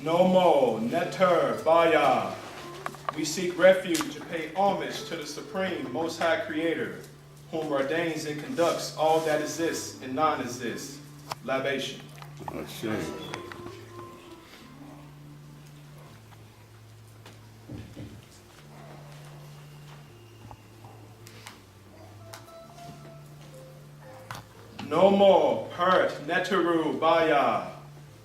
Nomo, Neter, Baya. We seek refuge and pay homage to the Supreme, Most High Creator, whom ordains and conducts all that exists and non-exists. Libation. Okay. Nomo, Pert, Neteru, Baya.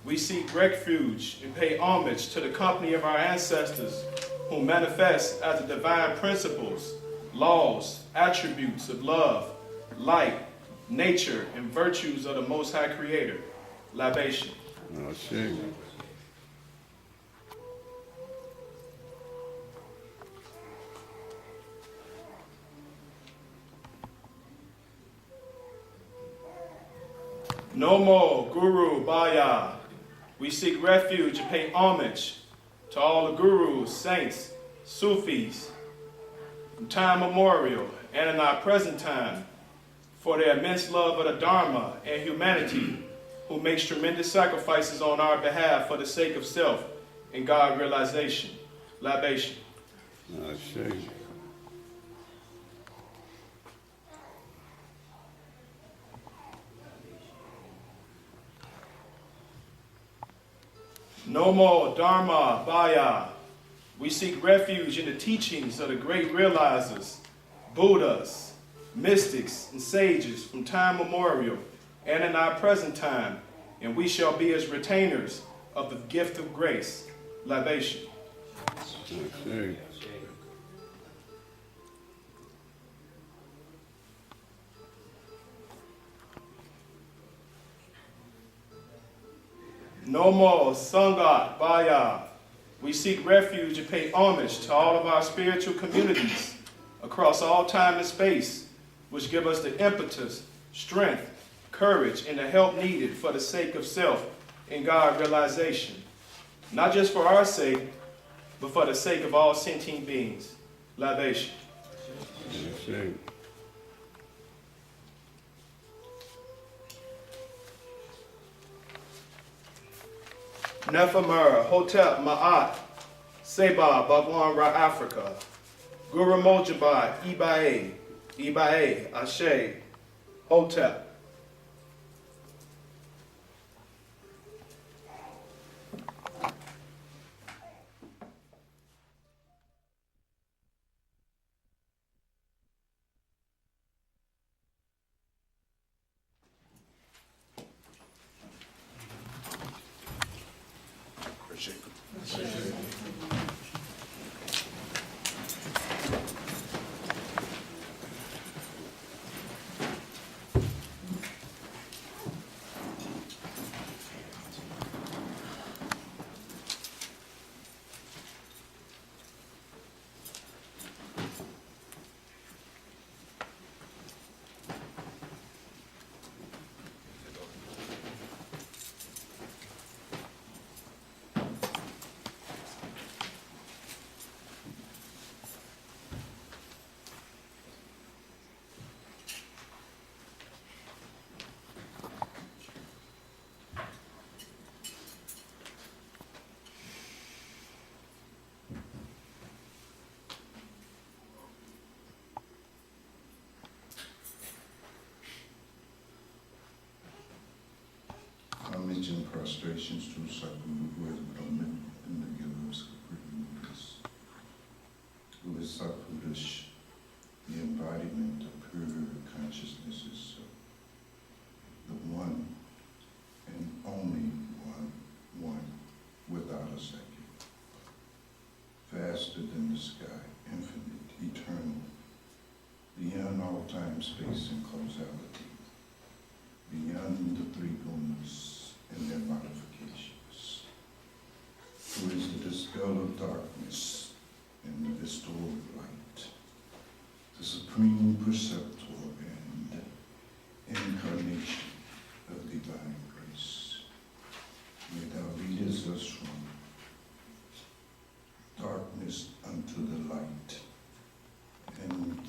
We seek refuge and pay homage to the company of our ancestors, who manifest as the divine principles, laws, attributes of love, light, nature, and virtues of the Most High Creator. Libation. Okay. Nomo, Guru, Baya. We seek refuge and pay homage to all the gurus, saints, Sufis, from time memorial and in our present time, for their immense love of the Dharma and humanity, who makes tremendous sacrifices on our behalf for the sake of self and God realization. Libation. Okay. Nomo, Dharma, Baya. We seek refuge in the teachings of the great realizers, Buddhas, mystics, and sages from time memorial and in our present time, and we shall be as retainers of the gift of grace. Libation. Okay. Nomo, Sangha, Baya. We seek refuge and pay homage to all of our spiritual communities across all time and space, which give us the impetus, strength, courage, and the help needed for the sake of self and God realization. Not just for our sake, but for the sake of all sentient beings. Libation. Okay. Nephemera, Hotep, Ma'at, Seba, Bhagwan, Afrika, Guru Mojabai, Ibae, Ashe, Hotep. Homage and prostrations to Sabu, who has grown in the giver of supreme who is Sapurush, the embodiment of pure consciousnesses, the one and only one without a second, faster than the sky, infinite, eternal, beyond all time, space, and causality, beyond the three gunas and their modifications, who is the dispel of darkness and the bestower of light, the supreme preceptor and incarnation of divine grace. May thou lead us from darkness unto the light, and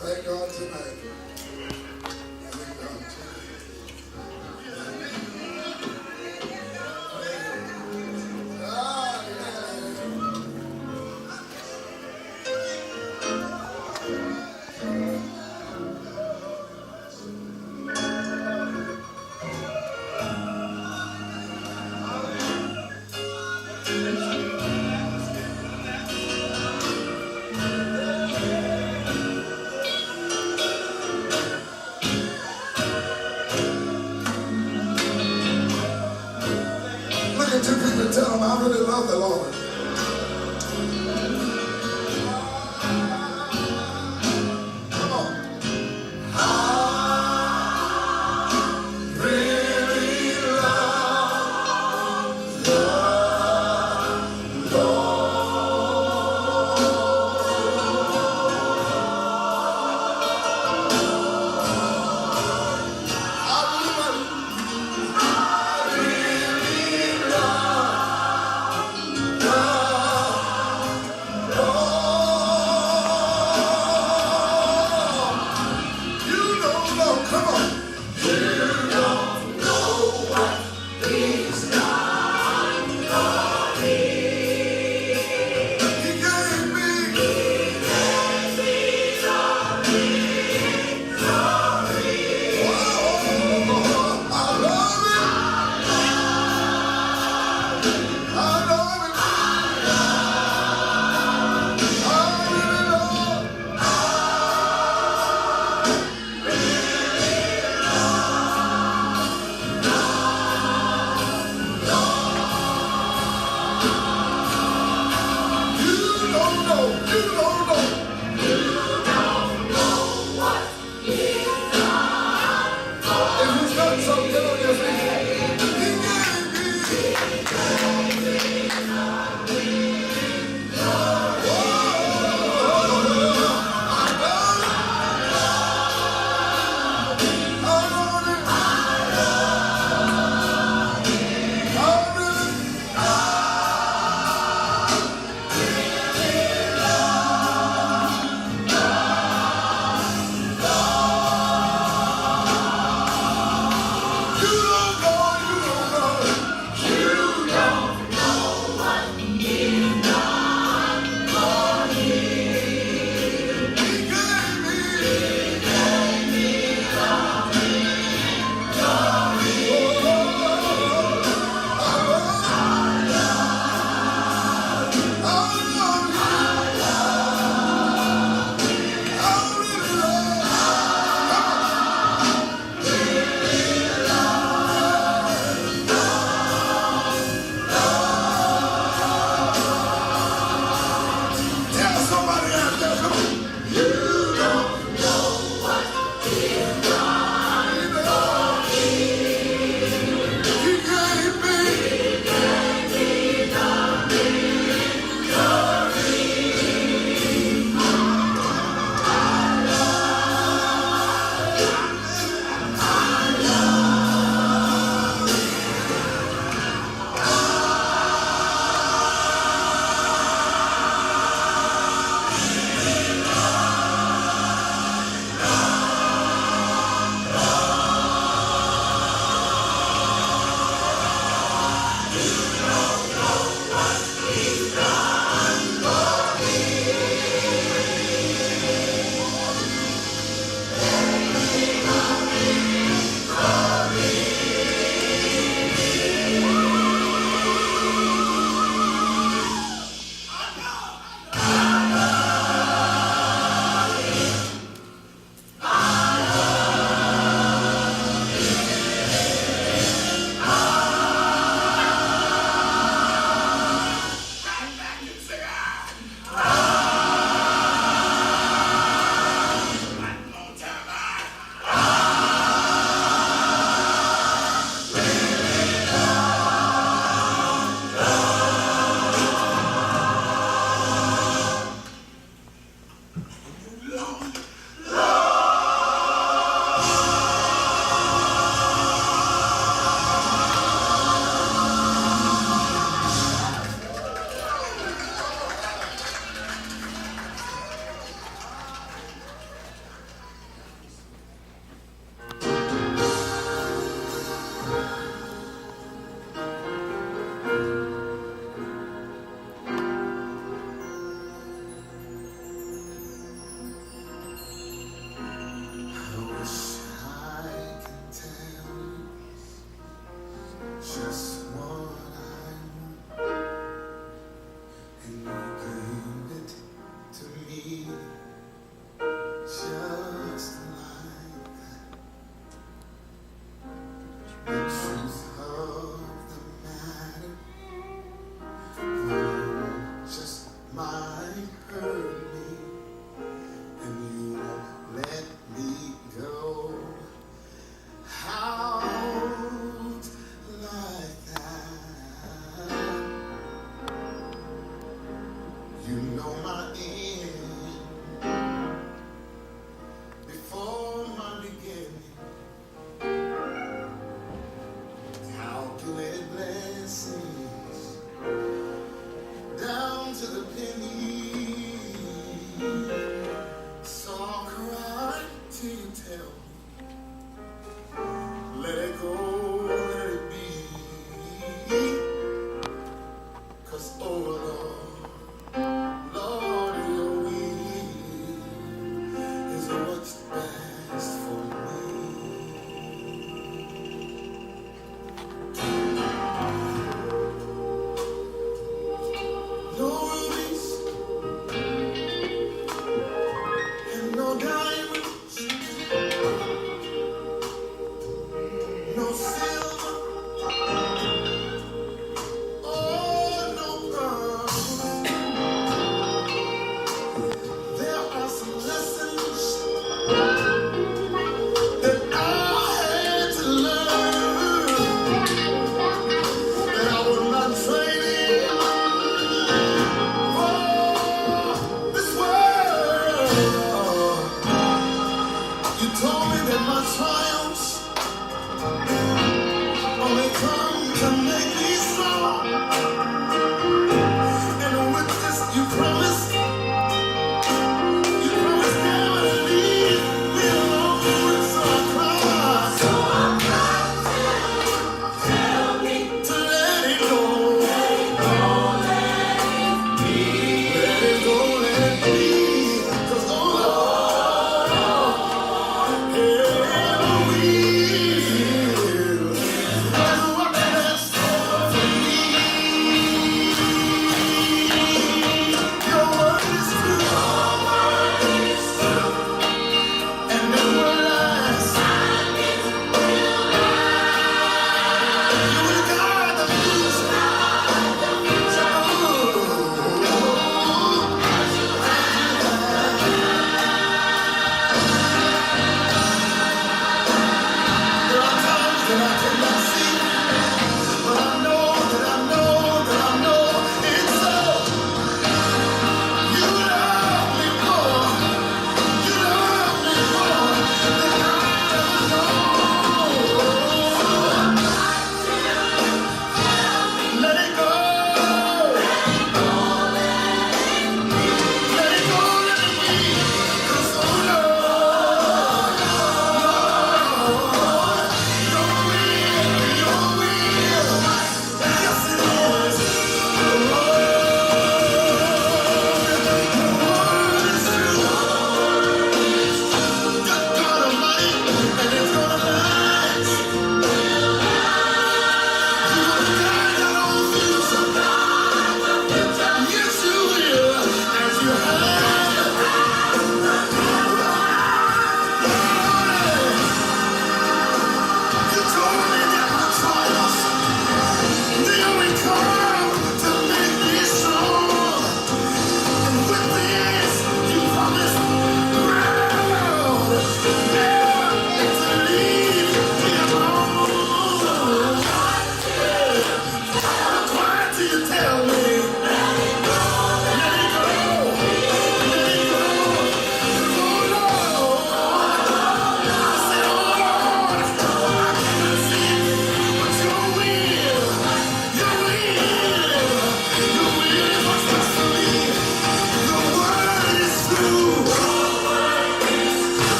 Thank God tonight. Thank God tonight. Ah, yeah. Look at two people and tell them I really love the Lord. Come on. Really love the Lord.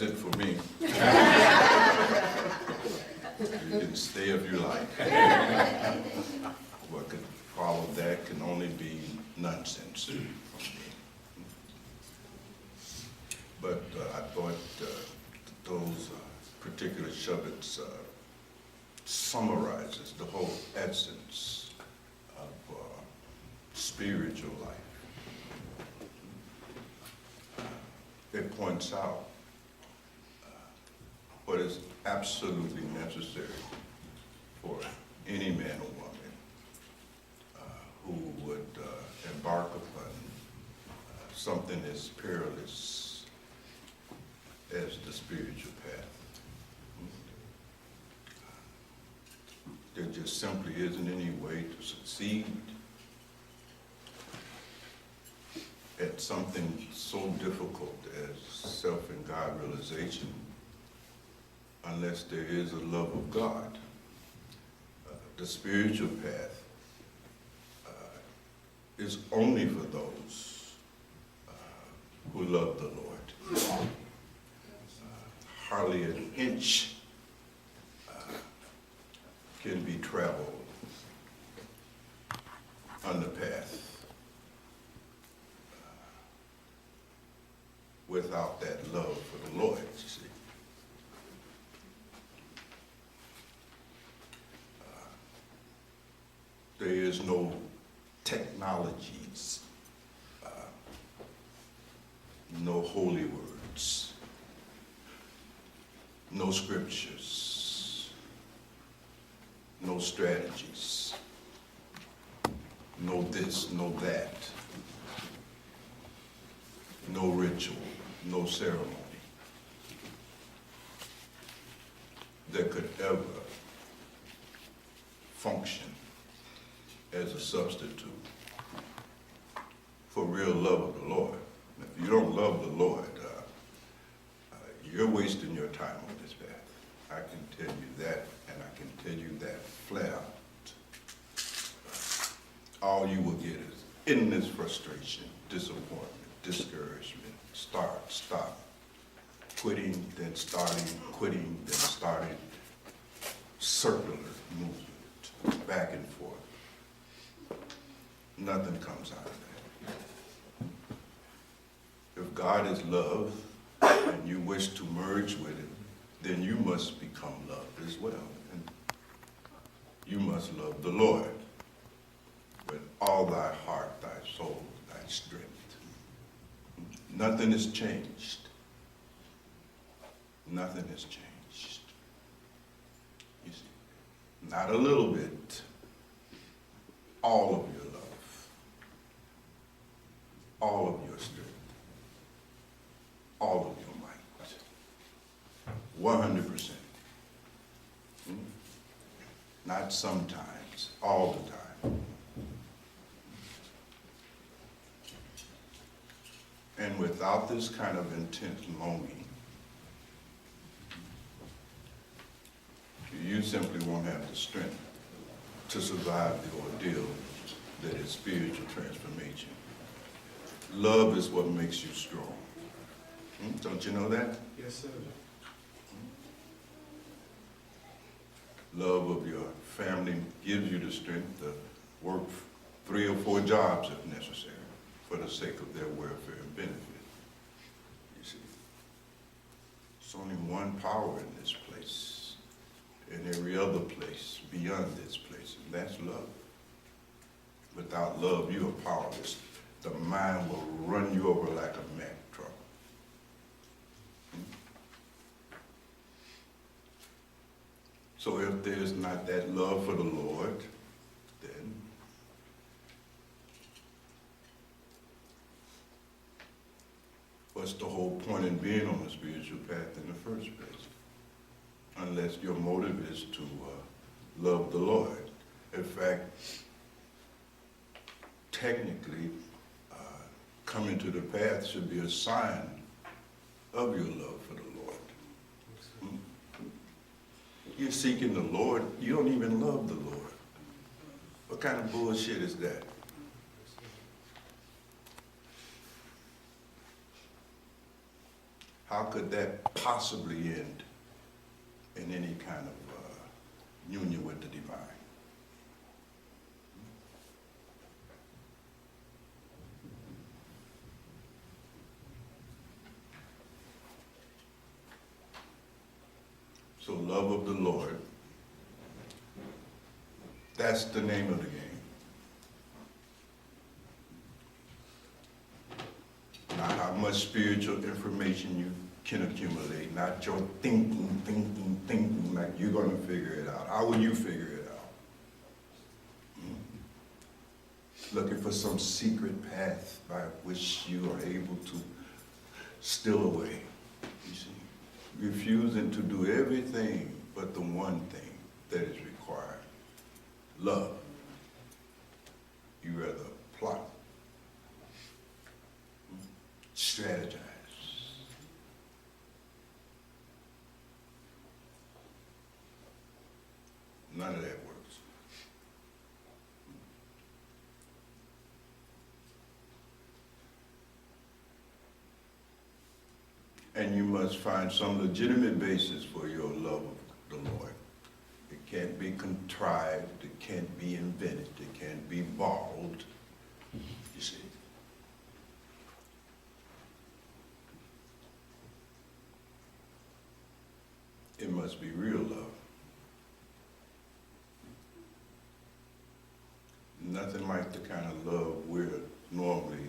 That's it for me. You can stay if you like. What could follow that can only be nonsense from me. But I thought those particular shubbits summarizes the whole essence of spiritual life. It points out what is absolutely necessary for any man or woman who would embark upon something as perilous as the spiritual path. There just simply isn't any way to succeed at something so difficult as self and God realization unless there is a love of God. The spiritual path is only for those who love the Lord. Hardly an inch can be traveled on the path without that love for the Lord, you see. There is no technologies, no holy words, no scriptures, no strategies, no this, no that, no ritual, no ceremony that could ever function as a substitute for real love of the Lord. If you don't love the Lord, you're wasting your time on this path. I can tell you that, and I can tell you that flat out. All you will get is endless frustration, disappointment, discouragement, start, stop, quitting, then starting, quitting, then starting, circular movement, back and forth. Nothing comes out of that. If God is love and you wish to merge with it, then you must become love as well. And you must love the Lord with all thy heart, thy soul, thy strength. Nothing has changed. Nothing has changed. You see, not a little bit. All of your love, all of your strength, all of your might, 100%. Not sometimes, all the time. And without this kind of intense longing, you simply won't have the strength to survive the ordeal that is spiritual transformation. Love is what makes you strong. Don't you know that? Yes, sir. Love of your family gives you the strength to work 3 or 4 jobs if necessary for the sake of their welfare and benefit. You see, there's only one power in this place and every other place beyond this place, and that's love. Without love, you are powerless. The mind will run you over like a Mack truck. So if there's not that love for the Lord, then what's the whole point in being on the spiritual path in the first place? Unless your motive is to love the Lord. In fact, technically, coming to the path should be a sign of your love for the Lord. You're seeking the Lord, you don't even love the Lord. What kind of bullshit is that? How could that possibly end in any kind of union with the divine? So love of the Lord, that's the name of the game. Not how much spiritual information you can accumulate, not your thinking like you're gonna figure it out. How will you figure it out? Looking for some secret path by which you are able to steal away, you see. Refusing to do everything but the one thing that is required. Love. You rather plot, strategize. None of that works. And you must find some legitimate basis for your love of the Lord. It can't be contrived, it can't be invented, it can't be borrowed, you see. It must be real love. Nothing like the kind of love we're normally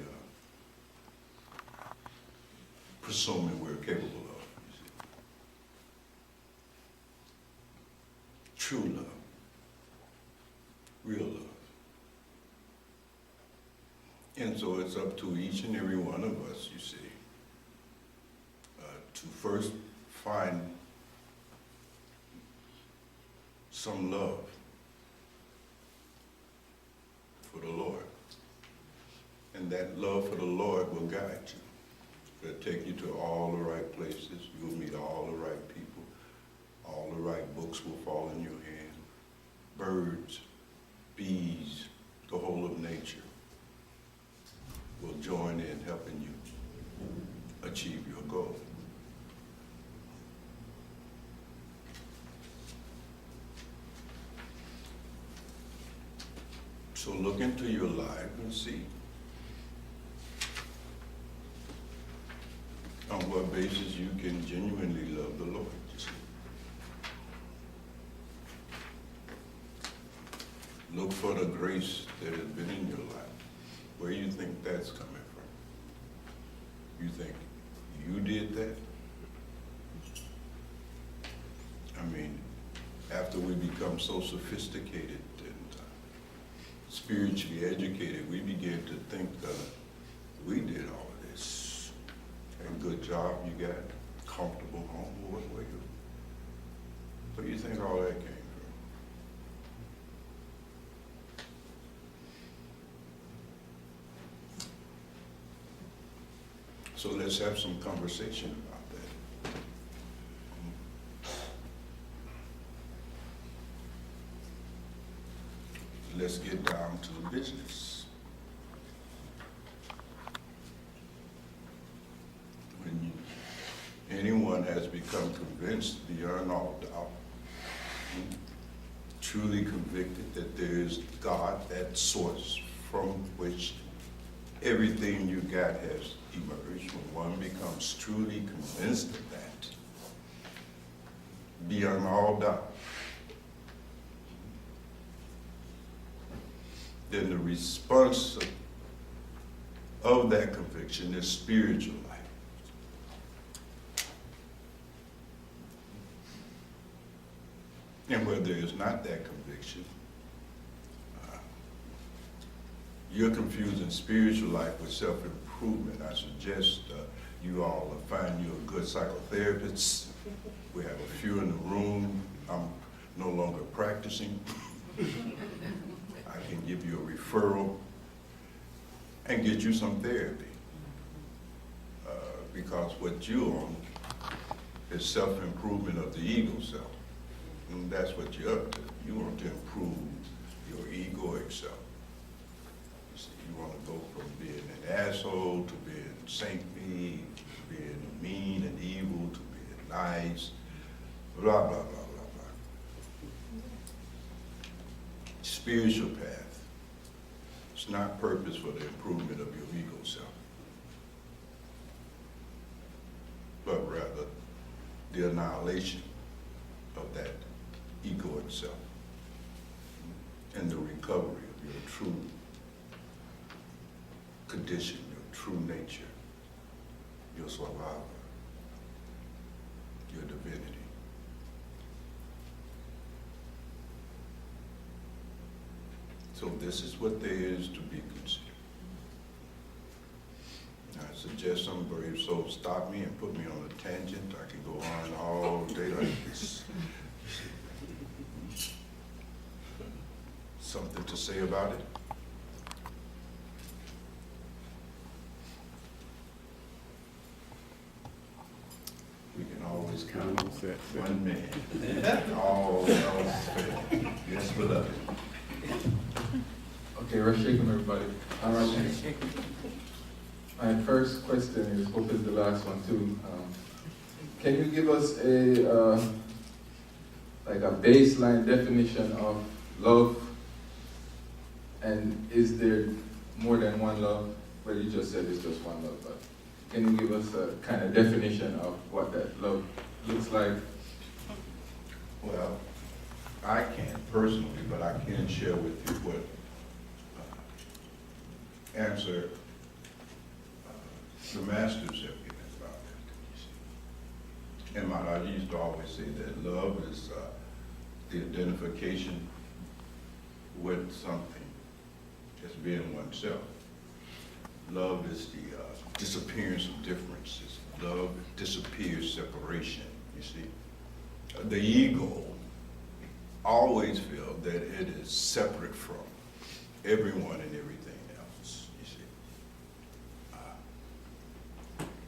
presuming we're capable of. You see. True love. Real love. And so it's up to each and every one of us, you see, to first find some love for the Lord. And that love for the Lord will guide you. It'll take you to all the right places. You'll meet all the right people. All the right books will fall in your hand. Birds, bees, the whole of nature will join in helping you achieve your goal. So look into your life and see on what basis you can genuinely love the Lord. You see. Look for the grace that has been in your life. Where do you think that's coming from? You think you did that? I mean, after we become so sophisticated and spiritually educated, we begin to think we did all of this. And good job you got, comfortable home, where do you think all that came from? So let's have some conversation about that. Let's get down to the business. When anyone has become convinced beyond all doubt, truly convicted that there is God, that source from which everything you got has emerged, when one becomes truly convinced of that, beyond all doubt, then the response of that conviction is spiritual life. And where there is not that conviction, you're confusing spiritual life with self-improvement. I suggest you all find you a good psychotherapist. We have a few in the room. I'm no longer practicing. I can give you a referral and get you some therapy. Because what you're on is self-improvement of the ego self. And that's what you're up to. You want to improve your egoic self. You want to go from being an asshole to being saintly, to being mean and evil to being nice, blah, blah, blah, blah, blah. Spiritual path. It's not purpose for the improvement of your ego self, but rather the annihilation of that ego itself and the recovery of your true condition, your true nature, your swabhava, your divinity. So this is what there is to be considered. I suggest some brave souls stop me and put me on a tangent. I can go on all day like this. Something to say about it? We can always count on one man. All else fail. Yes, beloved. Okay, Rashikam, everybody. All right. My first question is, hope is the last one too. Can you give us a like a baseline definition of love? And is there more than one love? Well, you just said it's just one love, but can you give us a kind of definition of what that love looks like? Well, I can't personally, but I can share with you what answer the masters have given about it. And I used to always say that love is the identification with something as being oneself. Love is the disappearance of differences. Love disappears separation, you see. The ego always feels that it is separate from everyone and everything else, you see.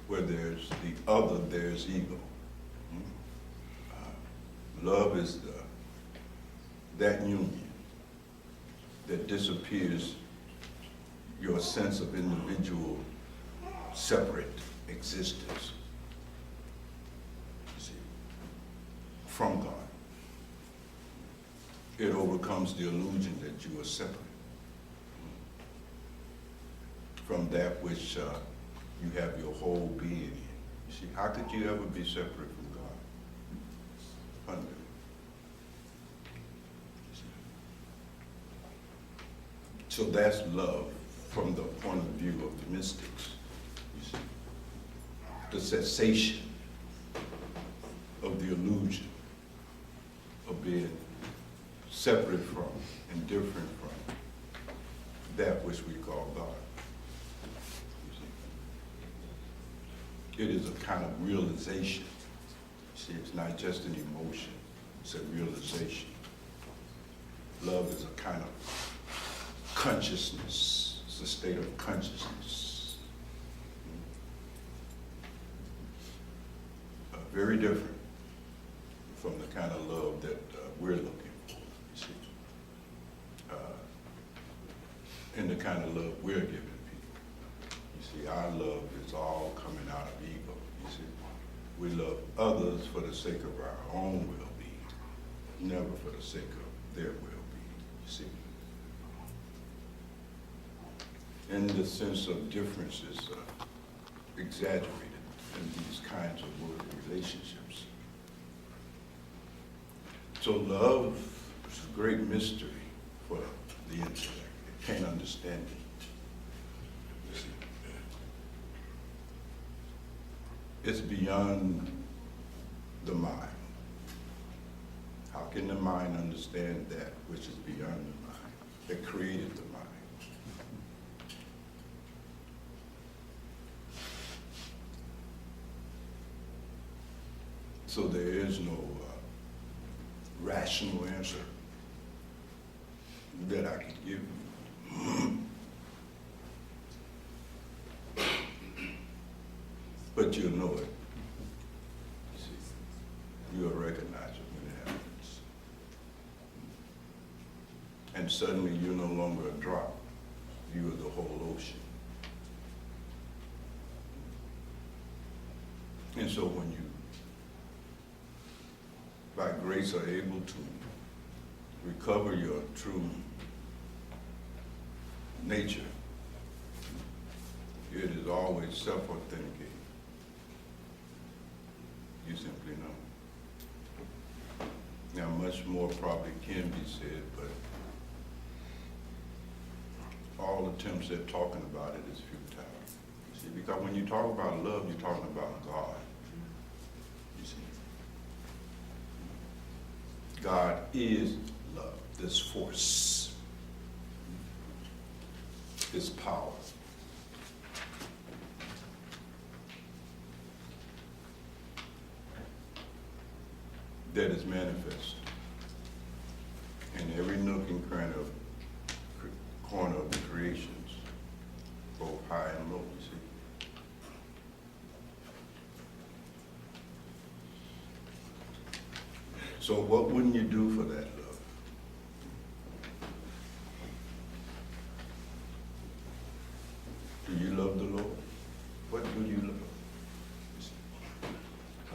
Where there's the other, there's ego. Love is that union that disappears your sense of individual, separate existence, you see, from God. It overcomes the illusion that you are separate from that which you have your whole being in. You see, how could you ever be separate from God? Unbelievable. So that's love from the point of view of the mystics, you see. The cessation of the illusion of being separate from and different from that which we call God. You see. It is a kind of realization. See, it's not just an emotion, it's a realization. Love is a kind of consciousness. It's a state of consciousness. Very different from the kind of love that we're looking for, you see. And the kind of love we're giving people. You see, our love is all coming out of ego, you see. We love others for the sake of our own well-being, never for the sake of their well-being, you see. And the sense of difference is exaggerated in these kinds of worldly relationships. So love is a great mystery for the intellect. It can't understand it. You see. It's beyond the mind. How can the mind understand that which is beyond the mind, that created the mind? So there is no rational answer that I can give you. But you'll know it. You see, you'll recognize it when it happens. And suddenly you're no longer a drop. You are the whole ocean. And so when you, by grace, are able to recover your true nature, it is always self-authenticating. You simply know. Now, much more probably can be said, but all attempts at talking about it is futile. You see, because when you talk about love, you're talking about God. You see, God is love, this force, this power. That is manifest in every nook and corner of the creations, both high and low, you see. So what wouldn't you do for that love? Do you love the Lord? What do you love? You see,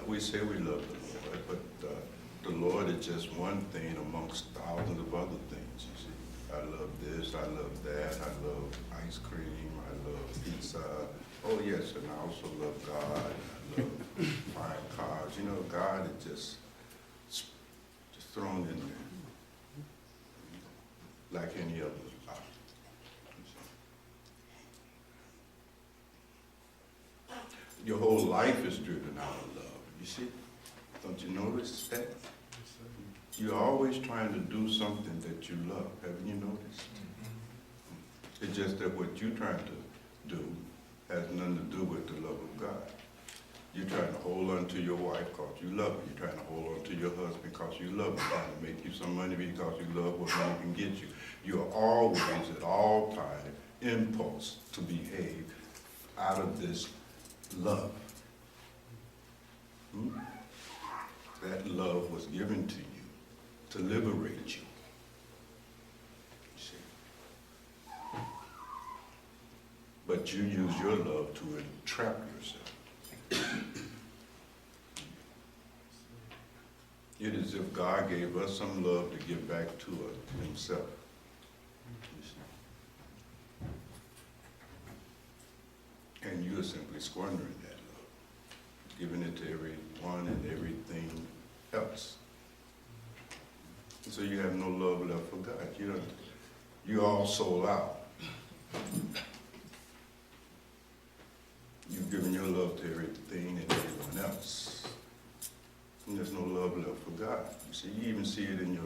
we say we love the Lord, but the Lord is just one thing amongst thousands of other things, you see. I love this, I love that, I love ice cream, I love pizza. Oh yes, and I also love God, I love fine cars. You know, God is just thrown in there, like any other art. Your whole life is driven out of love, you see. Don't you notice that? You're always trying to do something that you love. Haven't you noticed? It's just that what you're trying to do has nothing to do with the love of God. You're trying to hold on to your wife because you love her. You're trying to hold on to your husband because you love him. You're trying to make you some money because you love what money can get you. You're always, at all times, impulse to behave out of this love. That love was given to you to liberate you. See? But you use your love to entrap yourself. It is as if God gave us some love to give back to himself. You see? And you are simply squandering that love, giving it to everyone and everything else. So you have no love left for God. You're all sold out. You've given your love to everything and everyone else. And there's no love left for God. You see, you even see it in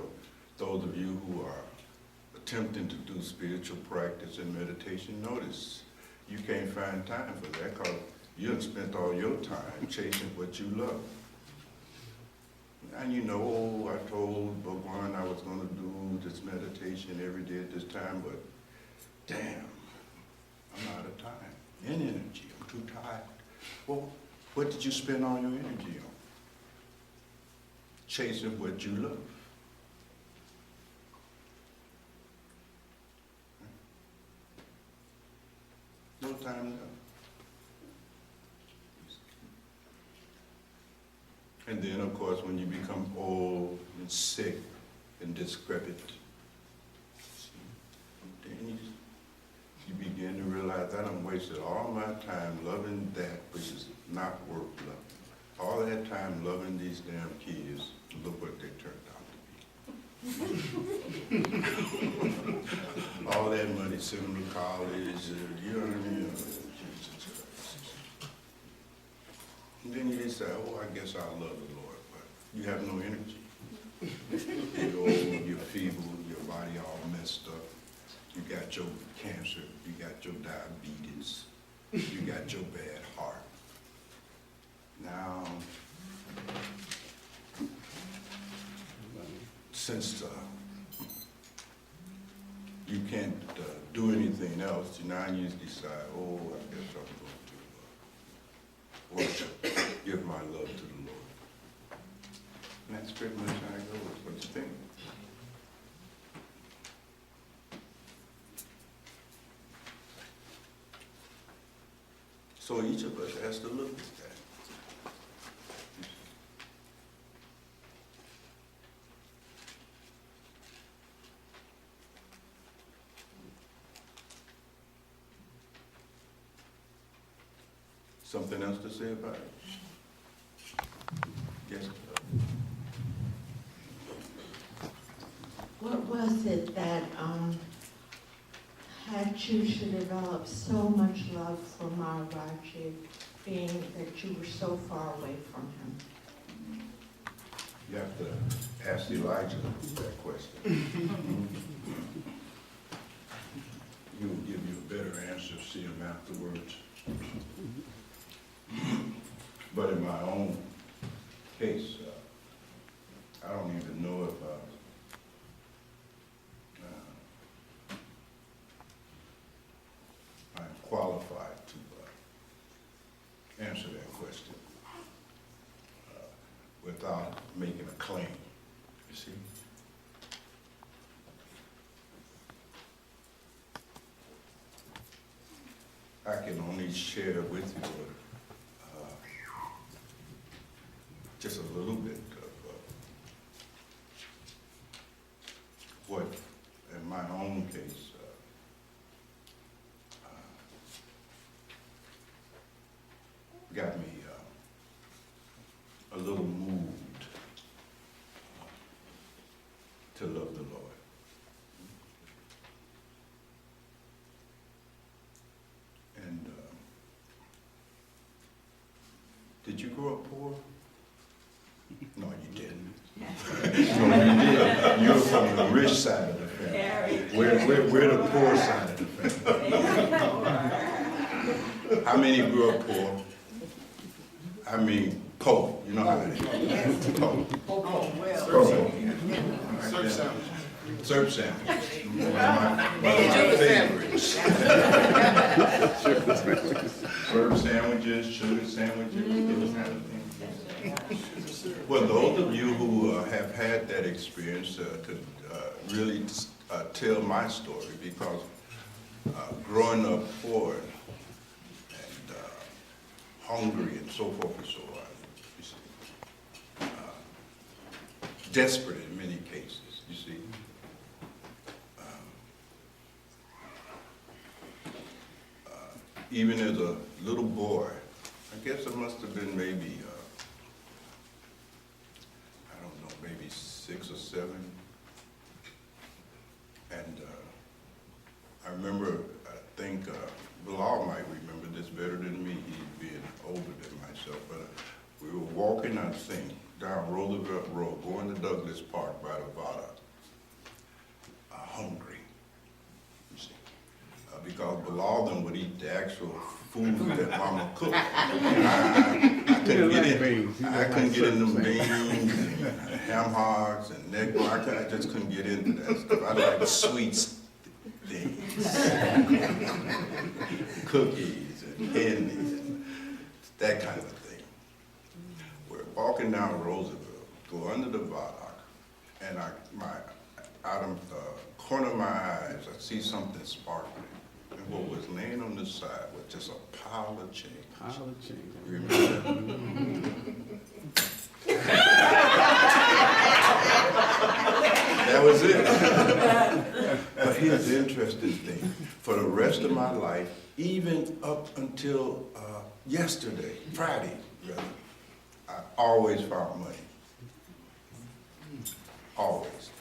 those of you who are attempting to do spiritual practice and meditation. Notice, you can't find time for that because you have spent all your time chasing what you love. And you know, oh, I told Bhagwan I was going to do this meditation every day at this time, but damn, I'm out of time and energy. I'm too tired. Well, what did you spend all your energy on? Chasing what you love. No time left. And then, of course, when you become old and sick and decrepit, then you begin to realize that I've wasted all my time loving that which is not worth loving. All that time loving these damn kids, look what they turned out to be. All that money sending them to college, you know what I mean? Jesus Christ. And then you decide, oh, I guess I love the Lord, but you have no energy. You're old, you're feeble, your body all messed up. You got your cancer, you got your diabetes, you got your bad heart. Now, since you can't do anything else, now you decide, oh, I guess I'm going to worship, give my love to the Lord. And that's pretty much how it goes. What you think? So each of us has to look at that. something else to say about it? Yes. What was it that had you to develop so much love for Maharaji, being that you were so far away from him? You have to ask Elijah that question. He will give you a better answer, see him afterwards. But in my own case, I don't even know if I'm qualified to answer that question without making a claim, you see? I can only share with you just a little bit of what, in my own case, got me a little moved to love the Lord. And did you grow up poor? No, you didn't. No, you did. You're from the rich side of the family. We're the poor side of the family. How many grew up poor? I mean, poor. You know how it is. Poor. Surf sandwich. Surf sandwich. One of my favorites. Surf sandwiches, sugar sandwiches, those kind of things. Well, those of you who have had that experience could really tell my story, because growing up poor and hungry and so forth and so on, you see, desperate in many cases, you see. Even as a little boy, I guess I must have been maybe, I don't know, maybe 6 or 7. And I remember, I think Bilal might remember this better than me, he being older than myself, but we were walking, I think, down Roosevelt Road, going to Douglas Park by the Vada, hungry, you see. Because Bilal then would eat the actual food that Mama cooked. And I couldn't get in. I couldn't get in them beans and ham hocks and neck. I just couldn't get into that stuff. I like sweet things, cookies and candy and that kind of thing. We're walking down Roosevelt, go under the viaduct, and out of the corner of my eyes, I see something sparkling. And what was laying on the side was just a pile of change. Pile of change. You remember that? That was it. But here's the interesting thing. For the rest of my life, even up until yesterday, Friday, rather, I always found money. Always.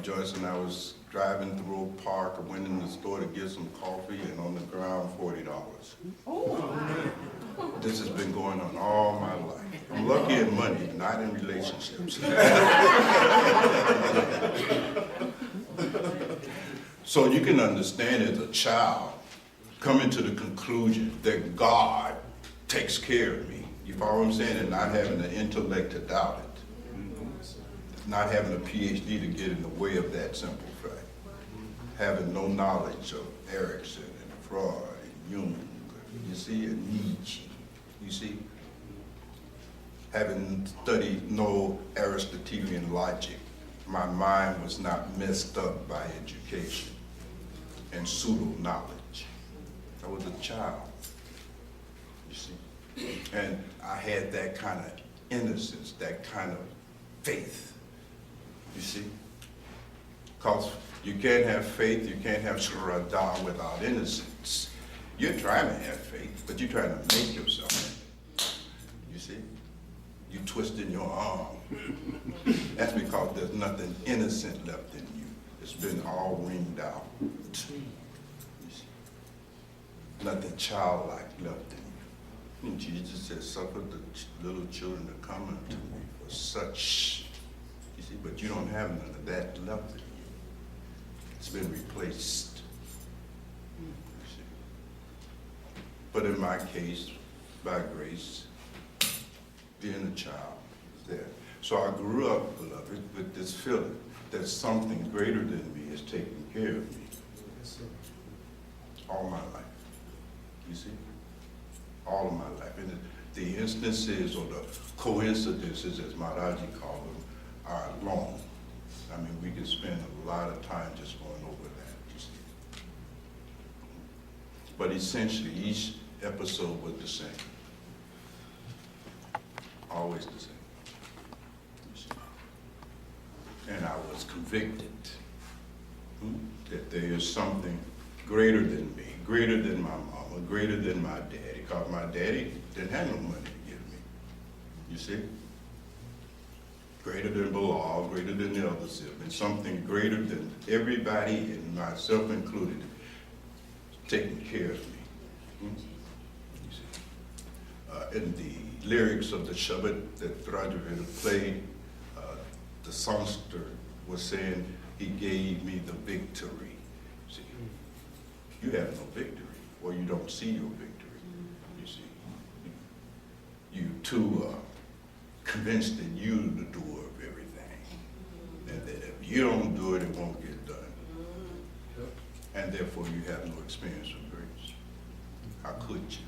Joyce and I was driving through Oak Park. I went in the store to get some coffee, and on the ground, $40. This has been going on all my life. I'm lucky in money, not in relationships. So you can understand, as a child, coming to the conclusion that God takes care of me. You follow what I'm saying? And not having the intellect to doubt it. Not having a PhD to get in the way of that simple fact. Having no knowledge of Erickson and Freud and Jung, you see, and Nietzsche, you see. Having studied no Aristotelian logic, my mind was not messed up by education and pseudo-knowledge. I was a child, you see. And I had that kind of innocence, that kind of faith. You see? Because you can't have faith, you can't have shraddha without innocence. You're trying to have faith, but you're trying to make yourself have it. You see? You twisting your arm. That's because there's nothing innocent left in you. It's been all ringed out. You see? Nothing childlike left in you. And Jesus said, suffer the little children to come unto me for such. You see, but you don't have none of that left in you. It's been replaced. You see. But in my case, by grace, being a child is there. So I grew up, beloved, with this feeling that something greater than me is taking care of me. All my life. You see? All of my life. And the instances or the coincidences, as Maharaji called them, are long. I mean, we could spend a lot of time just going over that, you see. But essentially, each episode was the same. Always the same. You see. And I was convicted that there is something greater than me, greater than my mama, greater than my daddy, because my daddy didn't have no money to give me. You see? Greater than Bilal, greater than the other siblings, something greater than everybody, and myself included, taking care of me. You see? In the lyrics of the Shabbat that Rajaveda played, the songster was saying, he gave me the victory. See, you have no victory, or you don't see your victory. You see, you too convinced that you're the doer of everything, and that if you don't do it, it won't get done. And therefore, you have no experience of grace. How could you?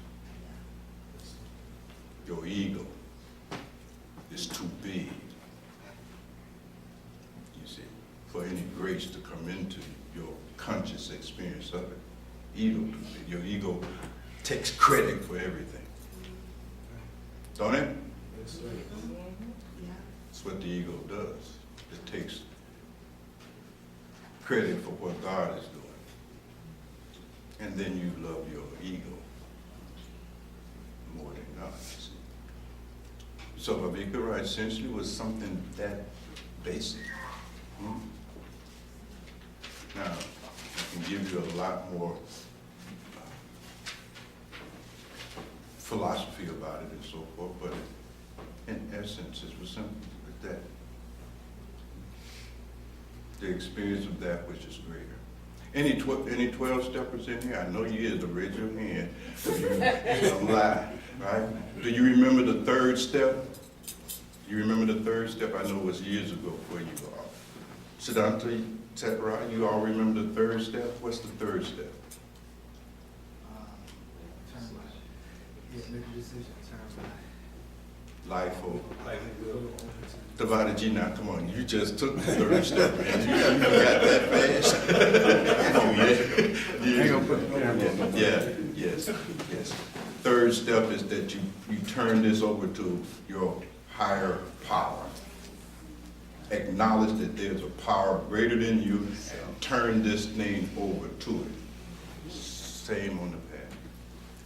Your ego is too big, you see, for any grace to come into your conscious experience of it. Ego too big. Your ego takes credit for everything. Don't it? Yes, sir. That's what the ego does. It takes credit for what God is doing. And then you love your ego more than God. See? So Bhavika essentially was something that basic. Now, I can give you a lot more philosophy about it and so forth, but in essence, it was something like that. The experience of that which is greater. Any 12-steppers in here? I know you is, to raise your hand if you don't lie, right? Do you remember the third step? You remember the third step? I know it was years ago before you were off. Siddhanta, Sakurai, you all remember the third step? What's the third step? Life or Devadaji, now come on, you just took the third step, man. You got that fast. Oh, yeah. Yes. Third step is that you turn this over to your higher power. Acknowledge that there's a power greater than you, and turn this thing over to it. Same on the path,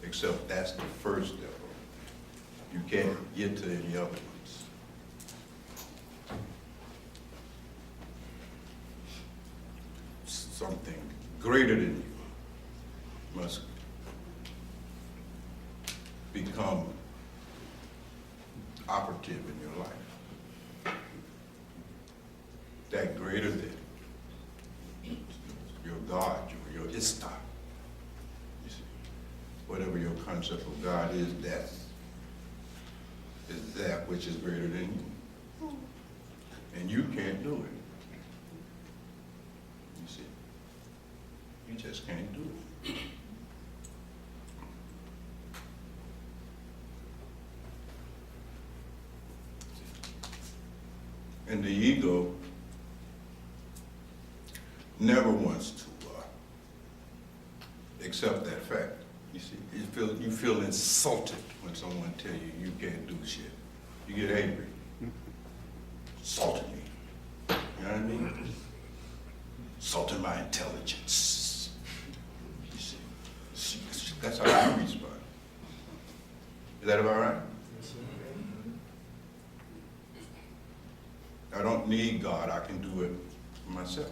except that's the first step. You can't get to any other ones. Something greater than you must become operative in your life. That greater than your God, your Ishtar. You see, whatever your concept of God is that which is greater than you. And you can't do it. You see, you just can't do it. And the ego never wants to accept that fact. You see, you feel insulted when someone tell you you can't do shit. You get angry. Insulted me. You know what I mean? Insulting my intelligence. You see, That's how I respond. Is that about right? I don't need God, I can do it myself.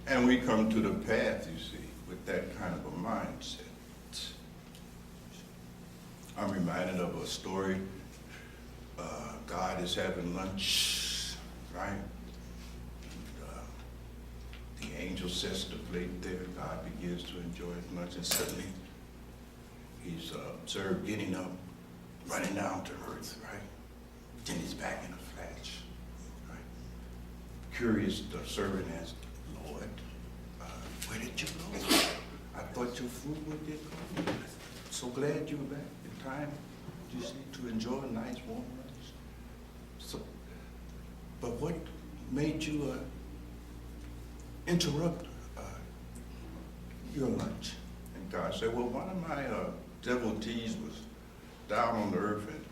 And we come to the path, you see, with that kind of a mindset. I'm reminded of a story. God is having lunch, right? And, the angel sets the plate there. God begins to enjoy his lunch, and suddenly he's observed getting up, running down to earth, right? Then he's back in a flash, right? Curious, the servant asked, Lord, where did you go? I thought your food would get cold. So glad you were back in time, you see, to enjoy a nice warm lunch. So, but what made you interrupt your lunch? And God said, well, one of my devotees was down on the earth and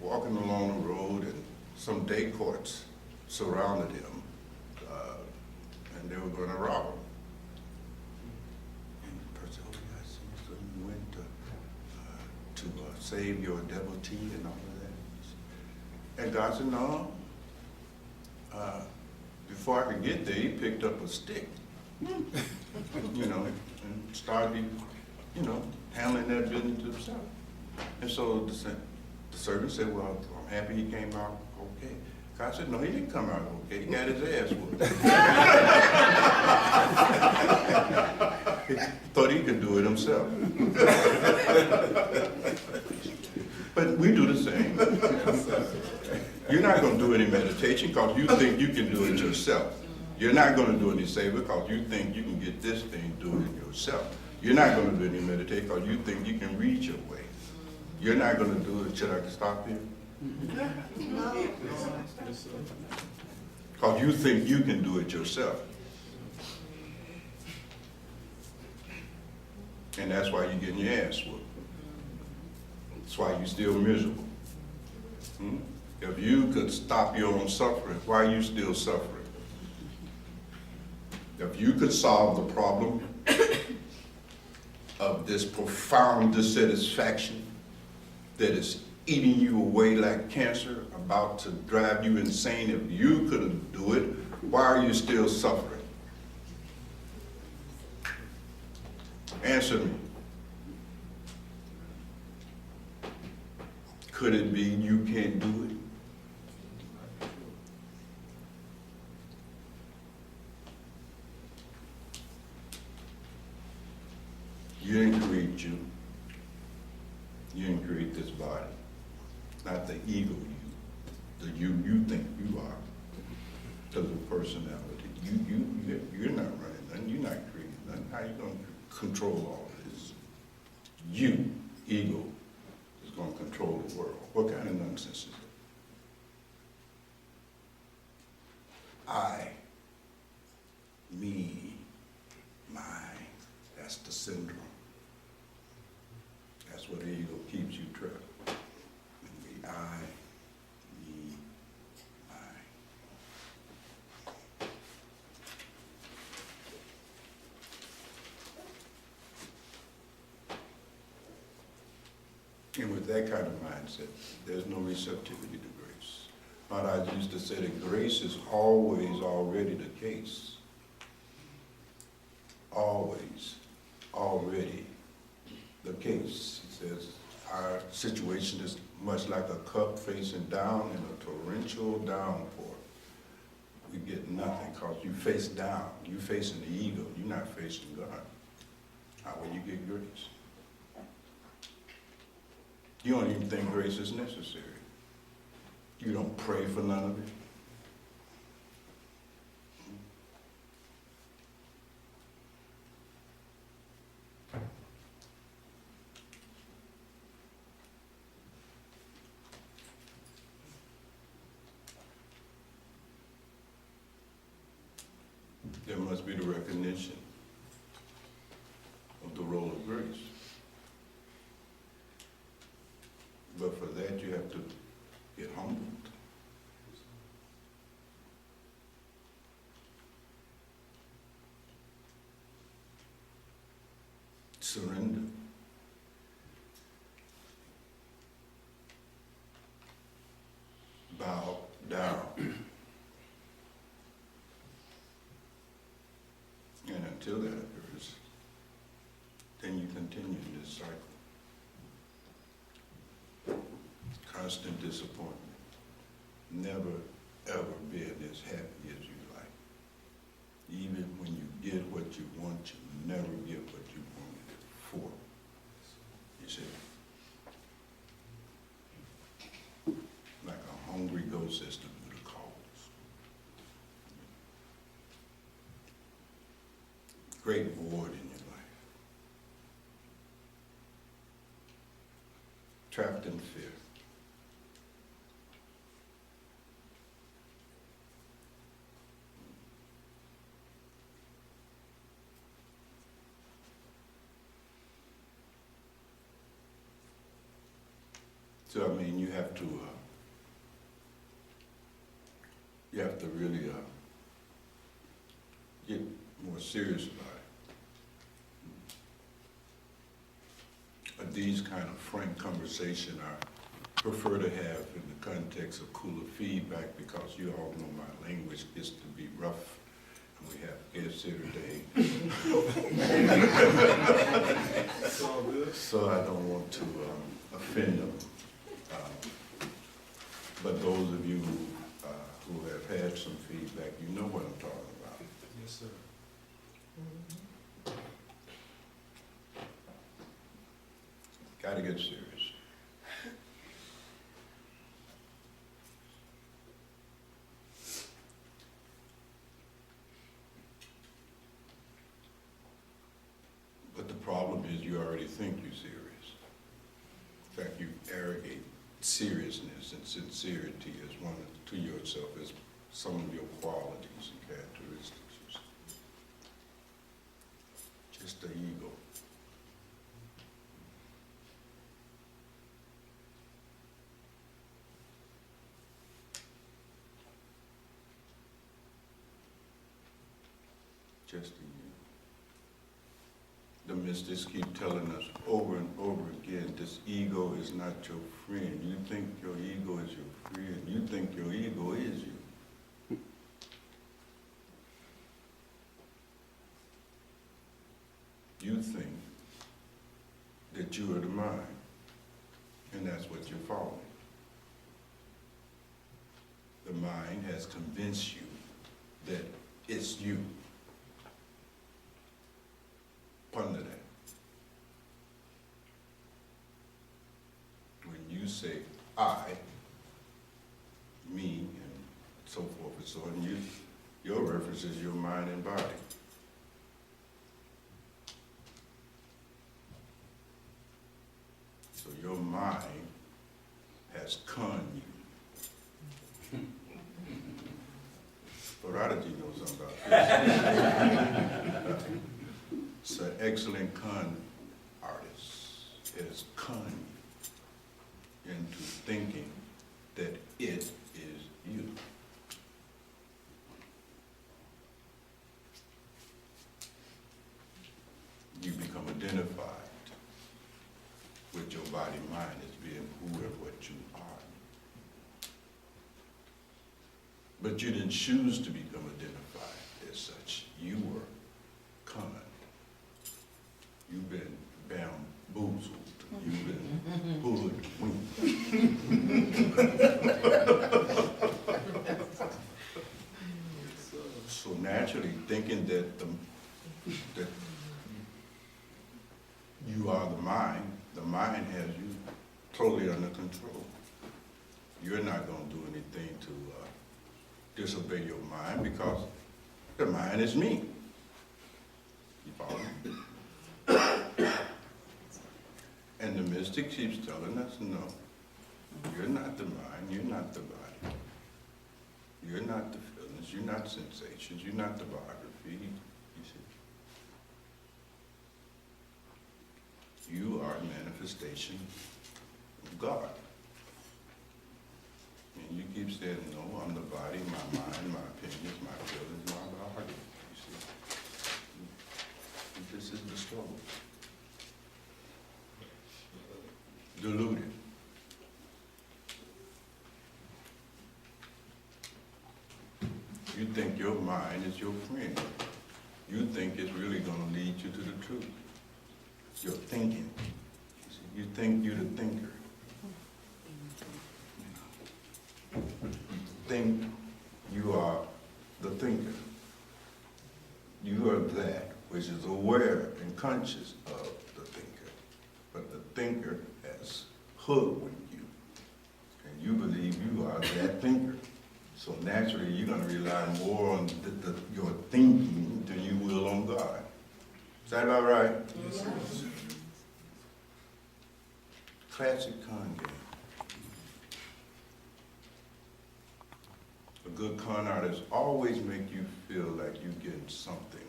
walking along the road, and some day courts surrounded him, and they were going to rob him. And the person, oh yes, so you went to save your devotee and all of that. And God said, no. Before I could get there, he picked up a stick, you know, and started, you know, handling that business himself. And so the servant said, well, I'm happy he came out okay. God said, no, he didn't come out okay. He got his ass whooped. He thought he could do it himself. But we do the same. You're not going to do any meditation because you think you can do it yourself. You're not going to do any saving because you think you can get this thing doing it yourself. You're not going to do any meditation because you think you can read your way. You're not going to do it. Should I stop here? Because you think you can do it yourself. And that's why you're getting your ass whooped. That's why you're still miserable. If you could stop your own suffering, why are you still suffering? If you could solve the problem of this profound dissatisfaction that is eating you away like cancer, about to drive you insane, if you couldn't do it, why are you still suffering? Answer me. Could it be you can't do it? You didn't create you. You didn't create this body. Not the ego you. The you think you are. The personality. You're not running nothing. You're not creating nothing. How are you going to control all of this? You, ego, is going to control the world. What kind of nonsense is that? I, me, mine. That's the syndrome. That's what the ego keeps you trapped. I, me, mine. And with that kind of mindset, there's no receptivity to grace. Maharaj used to say that grace is always already the case. Always, already the case. He says, our situation is much like a cup facing down in a torrential downpour. We get nothing because you face down. You're facing the ego. You're not facing God. How will you get grace? You don't even think grace is necessary. You don't pray for none of it. There must be the recognition of the role of grace. But for that, you have to get humbled. surrender. Bow down. And until that occurs, then you continue this cycle. Constant disappointment. Never, ever being as happy as you like. Even when you get what you want, you never get what you wanted it for. You see? Like a hungry ghost system with a cause. Great void in your life. Trapped in fear. So, I mean, you have to really get more serious about it. These kind of frank conversation I prefer to have in the context of cooler feedback, because you all know my language gets to be rough, and we have guests here today. It's all good. So I don't want to offend them. But those of you who have had some feedback, you know what I'm talking about. Yes, sir. Gotta get serious. But the problem is you already think you're serious. In fact, you arrogate seriousness and sincerity as one to yourself as some of your qualities and characteristics. Just the ego. Just the ego. The mystics keep telling us over and over again, this ego is not your friend. You think your ego is your friend. You think your ego is you. You think that you are the mind, and that's what you're following. The mind has convinced you that it's you. Ponder that. When you say I, me, and so forth and so on, your reference is your mind and body. So your mind has conned you. Paradaji knows something about this. It's an excellent con artist. It has conned you into thinking that it is you. You become identified with your body mind as being who and what you are. But you didn't choose to become identified as such. You were conned. You've been bamboozled. You've been hoodwinked. So naturally, thinking that you are the mind has you totally under control. You're not going to do anything to disobey your mind, because the mind is me. You follow me? And the mystic keeps telling us, no, you're not the mind, you're not the body. You're not the feelings, you're not sensations, you're not the biography, you see. You are a manifestation of God. And you keep saying, no, I'm the body, my mind, my opinions, my feelings, my body, you see. And this is the struggle. deluded. You think your mind is your friend. You think it's really going to lead you to the truth. Your thinking. You think you're the thinker. You think you are the thinker. You are that which is aware and conscious of the thinker. But the thinker has hoodwinked you. And you believe you are that thinker. So naturally, you're going to rely more on your thinking than you will on God. Is that about right? Yes, sir. Classic con game. A good con artist always make you feel like you're getting something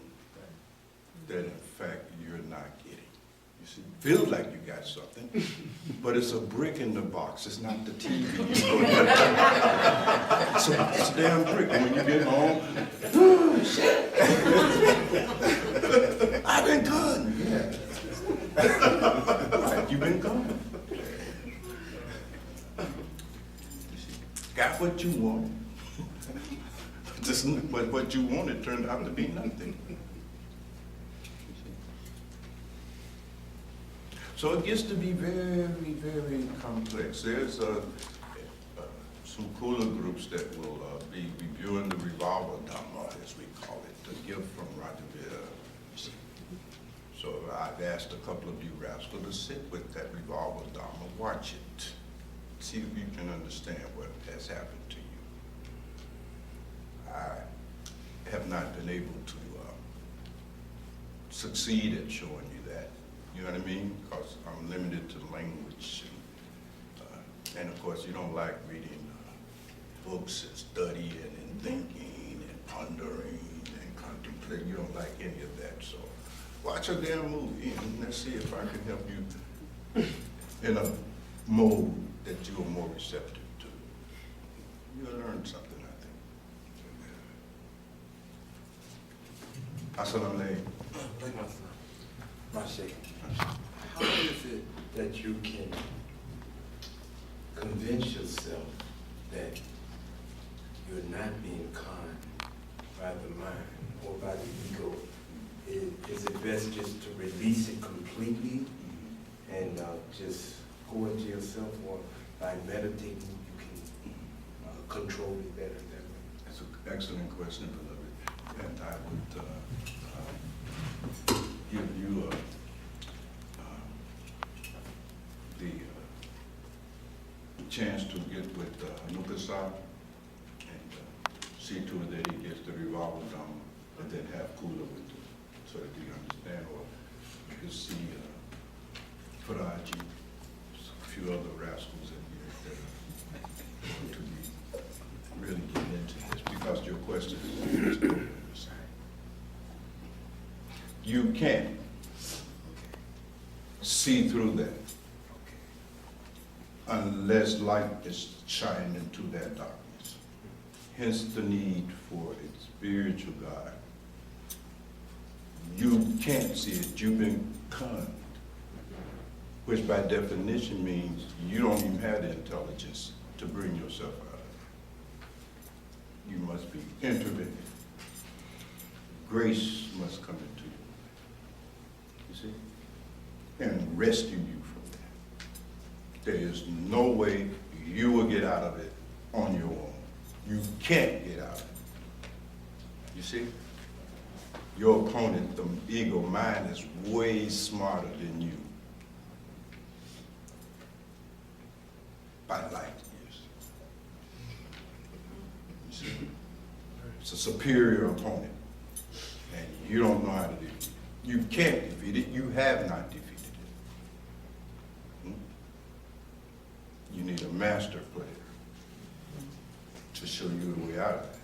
that in fact you're not getting. You see, feels like you got something, but it's a brick in the box. It's not the TV. It's a damn brick. And when you get home, oh, shit. I've been gone. Yeah. Right, you've been gone. Got what you want. But what you wanted turned out to be nothing. So it gets to be very, very complex. There's some cooler groups that will be reviewing the revolver Dhamma, as we call it, the gift from Rajavira. So I've asked a couple of you rascals to sit with that revolver Dhamma, watch it, see if you can understand what has happened to you. I have not been able to succeed at showing you that. You know what I mean? Because I'm limited to language. And of course, you don't like reading books and studying and thinking and pondering and contemplating. You don't like any of that. So watch a damn movie and let's see if I can help you in a mode that you are more receptive to. You'll learn something, I think. Assalamu alaikum. How is it that you can convince yourself that you're not being conned by the mind or by the ego? Is it best just to release it completely and just go into yourself, or by meditating you can control it better that way? That's an excellent question, beloved. And I would give you the chance to get with Nukasa and see to it that he gets the revolver Dhamma and then have Kula with him so that you understand. Or you can see Faraji, a few other rascals in here that are going to be really getting into this because your question is you can't see through that unless light is shined into that darkness. Hence the need for a spiritual guide. You can't see it, you've been conned, which by definition means you don't even have the intelligence to bring yourself out of it. You must be intervened. Grace must come into you. You see? And rescue you from that. There is no way you will get out of it on your own. You can't get out of it. You see? Your opponent, the ego mind, is way smarter than you. By light years. You see? It's a superior opponent. And you don't know how to defeat it. You can't defeat it. You have not defeated it. You need a master player to show you the way out of that.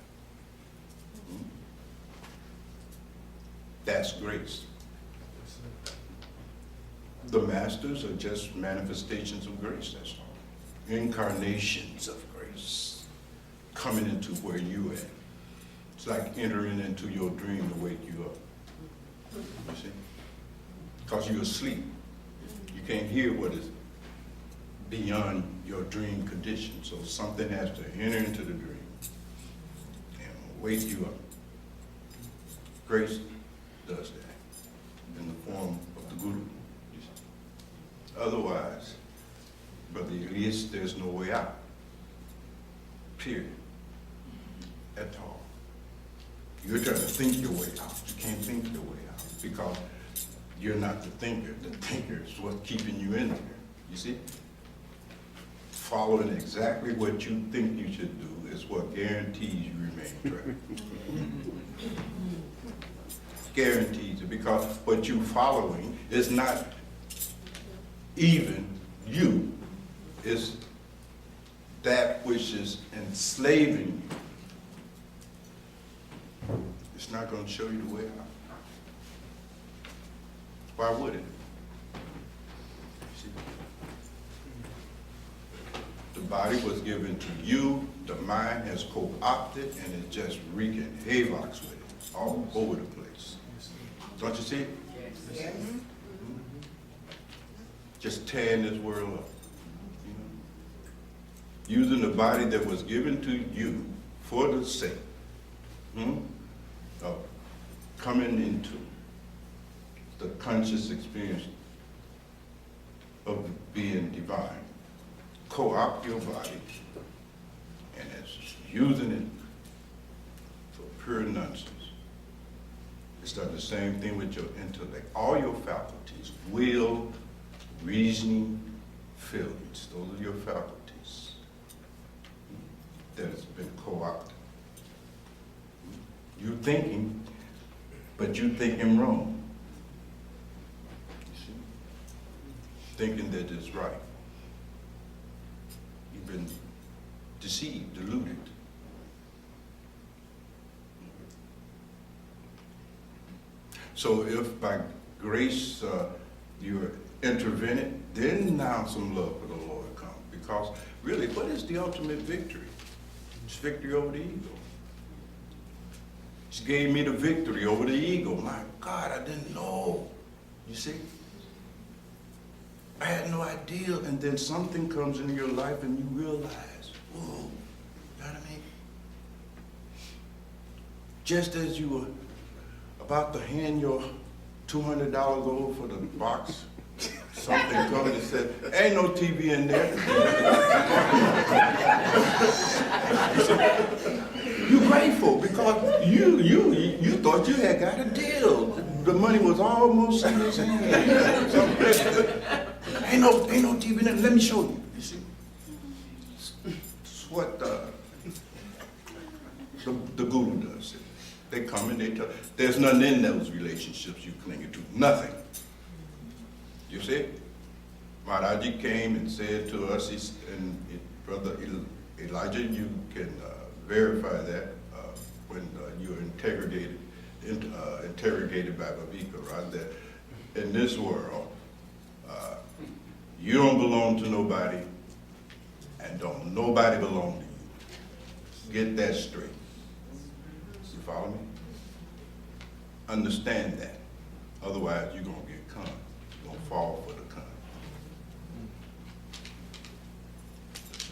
That's grace. The masters are just manifestations of grace, that's all. Incarnations of grace coming into where you at. It's like entering into your dream to wake you up. You see? Because you're asleep. You can't hear what is beyond your dream condition. So something has to enter into the dream and wake you up. Grace does that in the form of the Guru. Otherwise, Brother Elias, there's no way out. Period. At all. You're trying to think your way out. You can't think your way out because you're not the thinker. The thinker is what's keeping you in there. You see? Following exactly what you think you should do is what guarantees you remain trapped. Guarantees it, because what you're following is not even you. It's that which is enslaving you. It's not going to show you the way out. Why would it? See? The body was given to you, the mind has co-opted, and it's just wreaking havoc with it all over the place. Don't you see it? Yes. Just tearing this world up. You know? Using the body that was given to you for the sake of coming into the conscious experience of being divine. Co-opt your body, and it's using it for pure nonsense. It's done the same thing with your intellect. All your faculties, will, reasoning, feelings, those are your faculties that has been co-opted. You're thinking, but you're thinking wrong. You see? Thinking that it's right. You've been deceived, deluded. So if by grace you're intervened, then now some love for the Lord comes. Because really, what is the ultimate victory? It's victory over the ego. She gave me the victory over the ego. My God, I didn't know. You see? I had no idea. And then something comes into your life and you realize, whoa, you know what I mean? Just as you were about to hand your $200 over for the box, something comes and said, ain't no TV in there. You're grateful because you thought you had got a deal. The money was almost in his hand. Ain't no TV in there. Let me show you. You see, it's what the guru does. They come and they tell. There's nothing in those relationships you cling to. Nothing. You see? Maharaji came and said to us, Brother Elijah, you can verify that when you're interrogated by Bhavika, right? That in this world, you don't belong to nobody, and don't nobody belong to you. Get that straight. You follow me? Understand that. Otherwise, you're going to get conned. You're going to fall for the con.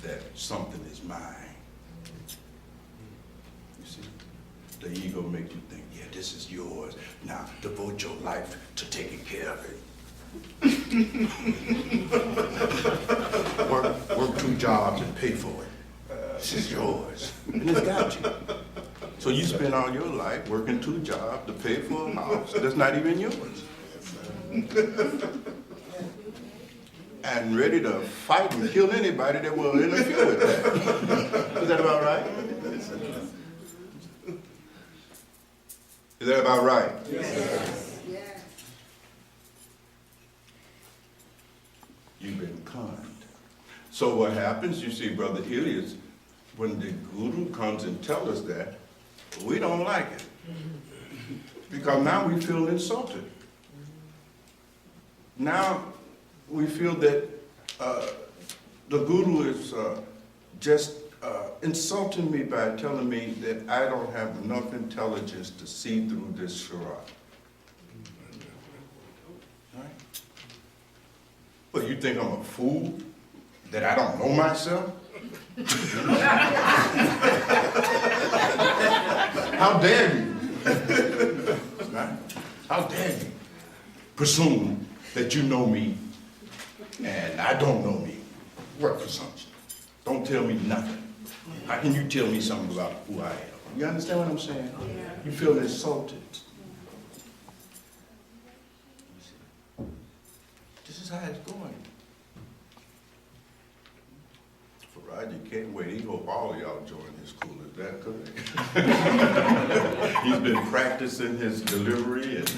That something is mine. You see? The ego makes you think, yeah, this is yours. Now, devote your life to taking care of it. work 2 jobs and pay for it. This is yours. And it's got you. So you spend all your life working 2 jobs to pay for a house that's not even yours. And ready to fight and kill anybody that will interfere with that. Is that about right? Is that about right? Yes. You've been conned. So what happens, you see, Brother Elias, when the guru comes and tells us that, we don't like it. Because now we feel insulted. Now we feel that the guru is just insulting me by telling me that I don't have enough intelligence to see through this charade. Right? Well, you think I'm a fool? That I don't know myself? How dare you? Right? How dare you presume that you know me and I don't know me? What presumption? Don't tell me nothing. How can you tell me something about who I am? You understand what I'm saying? You feel insulted. This is how it's going. For Roger can't wait. He hope all of y'all join his school. Is that correct? He's been practicing his delivery and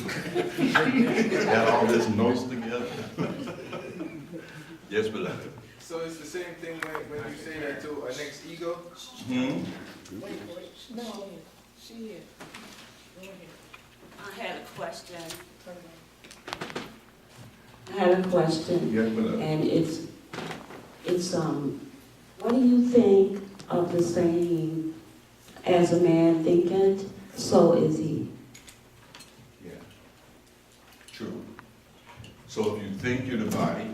got all his notes together. Yes, beloved. So it's the same thing when you say that to an ex-ego? No, she is. Go ahead. I had a question. Yes, beloved. And it's what do you think of the saying, as a man thinketh, so is he? Yeah. True. So if you think you're the body,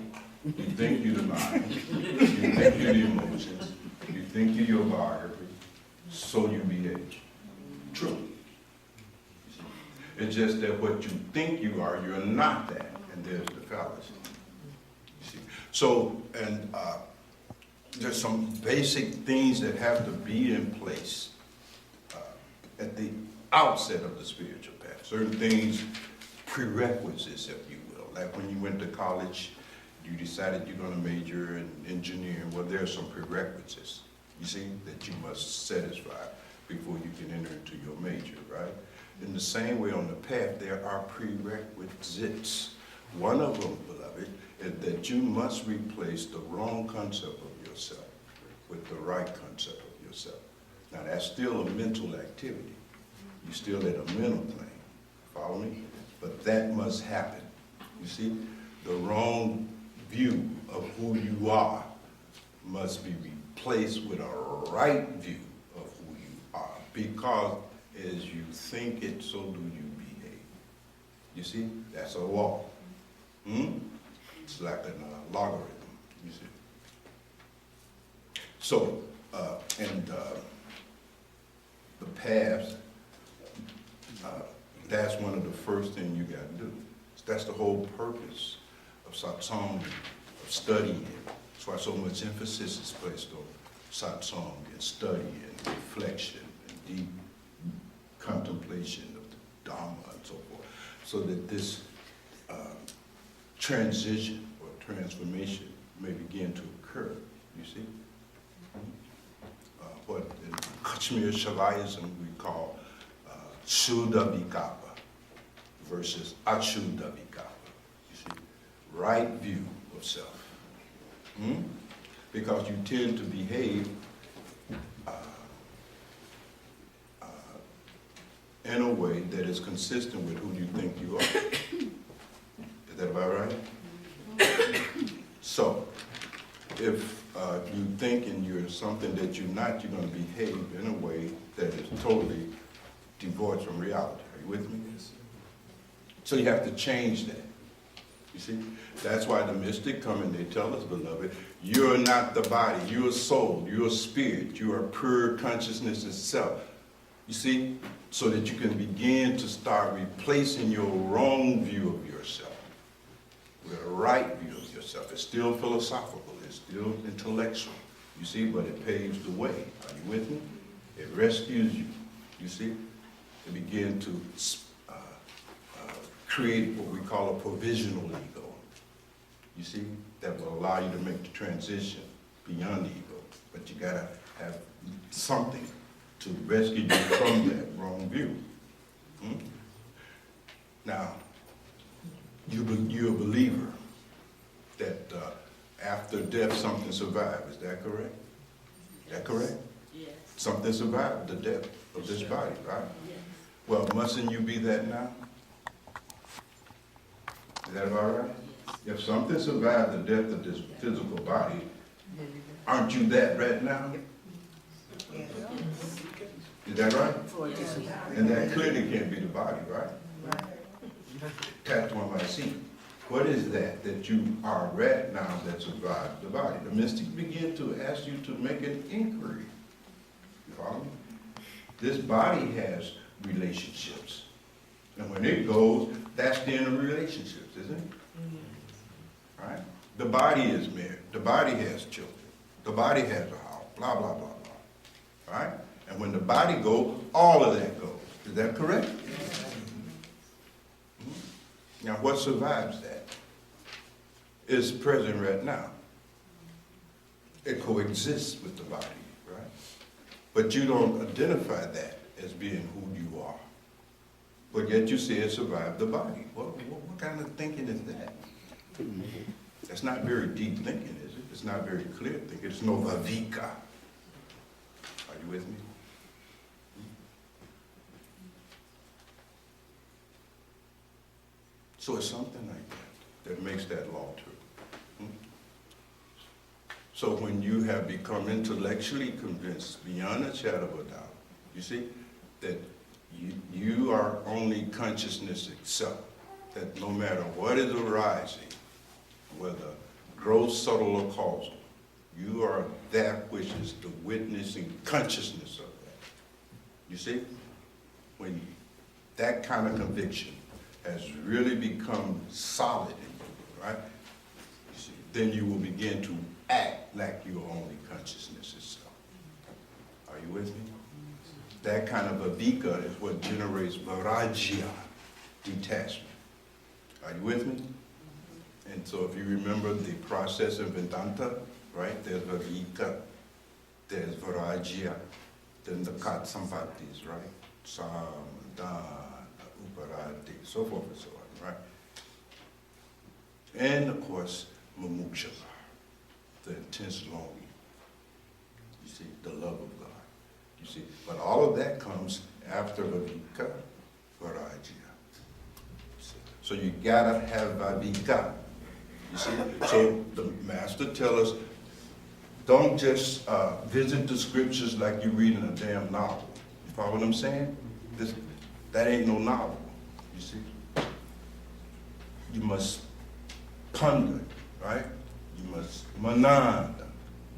you think you're the mind, you think you're the emotions, you think you're your biography, so you behave. True. It's just that what you think you are, you're not that, and there's the fallacy. You see? So, and there's some basic things that have to be in place at the outset of the spiritual path. Certain things, prerequisites, if you will. Like when you went to college, you decided you're going to major in engineering. Well, there are some prerequisites, you see, that you must satisfy before you can enter into your major, right? In the same way on the path, there are prerequisites. One of them, beloved, is that you must replace the wrong concept of yourself with the right concept of yourself. Now, that's still a mental activity. You're still at a mental plane. Follow me? But that must happen. You see, the wrong view of who you are must be replaced with a right view of who you are, because as you think it, so do you behave. You see, that's a law. It's like a logarithm, you see. So, the paths, that's one of the first things you got to do. That's the whole purpose of satsang, of studying. That's why so much emphasis is placed on satsang and study and reflection and deep contemplation of the Dharma and so forth, so that this transition or transformation may begin to occur, you see? What in Kashmir Shaivism we call Shuddha Vikapa versus Ashuddha Vikapa, you see? Right view of self. Because you tend to behave in a way that is consistent with who you think you are. Is that about right? So, if you think and you're something that you're not, you're going to behave in a way that is totally divorced from reality. Are you with me? So you have to change that. You see? That's why the mystic come and they tell us, beloved, you're not the body, you're a soul, you're a spirit, you are pure consciousness itself. You see? So that you can begin to start replacing your wrong view of yourself with a right view of yourself. It's still philosophical, it's still intellectual, you see, but it paves the way. Are you with me? It rescues you, you see? To begin to create what we call a provisional ego, you see, that will allow you to make the transition beyond the ego. But you gotta have something to rescue you from that wrong view. Now, you're a believer that after death something survives. Is that correct? Is that correct? Yes. Something survived the death of this body, right? Yes. Well, mustn't you be that now? Is that about right? If something survived the death of this physical body, aren't you that right now? Is that right? And that clearly can't be the body, right? That's one might see. What is that you are right now that survives the body? The mystics begin to ask you to make an inquiry. You follow me? This body has relationships. And when it goes, that's the end of relationships, isn't it? Right? The body is married. The body has children. The body has a house. Blah, blah, blah, blah. Right? And when the body goes, all of that goes. Is that correct? Now, what survives that is present right now. It coexists with the body, right? But you don't identify that as being who you are. But yet you say it survived the body. What kind of thinking is that? That's not very deep thinking, is it? It's not very clear thinking. It's no vavika. Are you with me? So it's something like that makes that law true. So when you have become intellectually convinced beyond a shadow of a doubt, you see, that you are only consciousness itself, that no matter what is arising, whether gross, subtle, or causal, you are that which is the witnessing consciousness of that. You see, when that kind of conviction has really become solid in you, right? You see, then you will begin to act like you are only consciousness itself. Are you with me? That kind of avika is what generates vairagya, detachment. Are you with me? And so if you remember the process of Vedanta, right? There's vavika, there's vairagya, then the kat sampatis, right? Samadana, uparati, so forth and so on, right? And of course, mumuksha, the intense longing. You see, the love of God. You see, but all of that comes after vavika, vairagya. So you gotta have vavika. You see, so the master tells us, don't just visit the scriptures like you read in a damn novel. You follow what I'm saying? That ain't no novel. You see, you must ponder, right? You must mananda.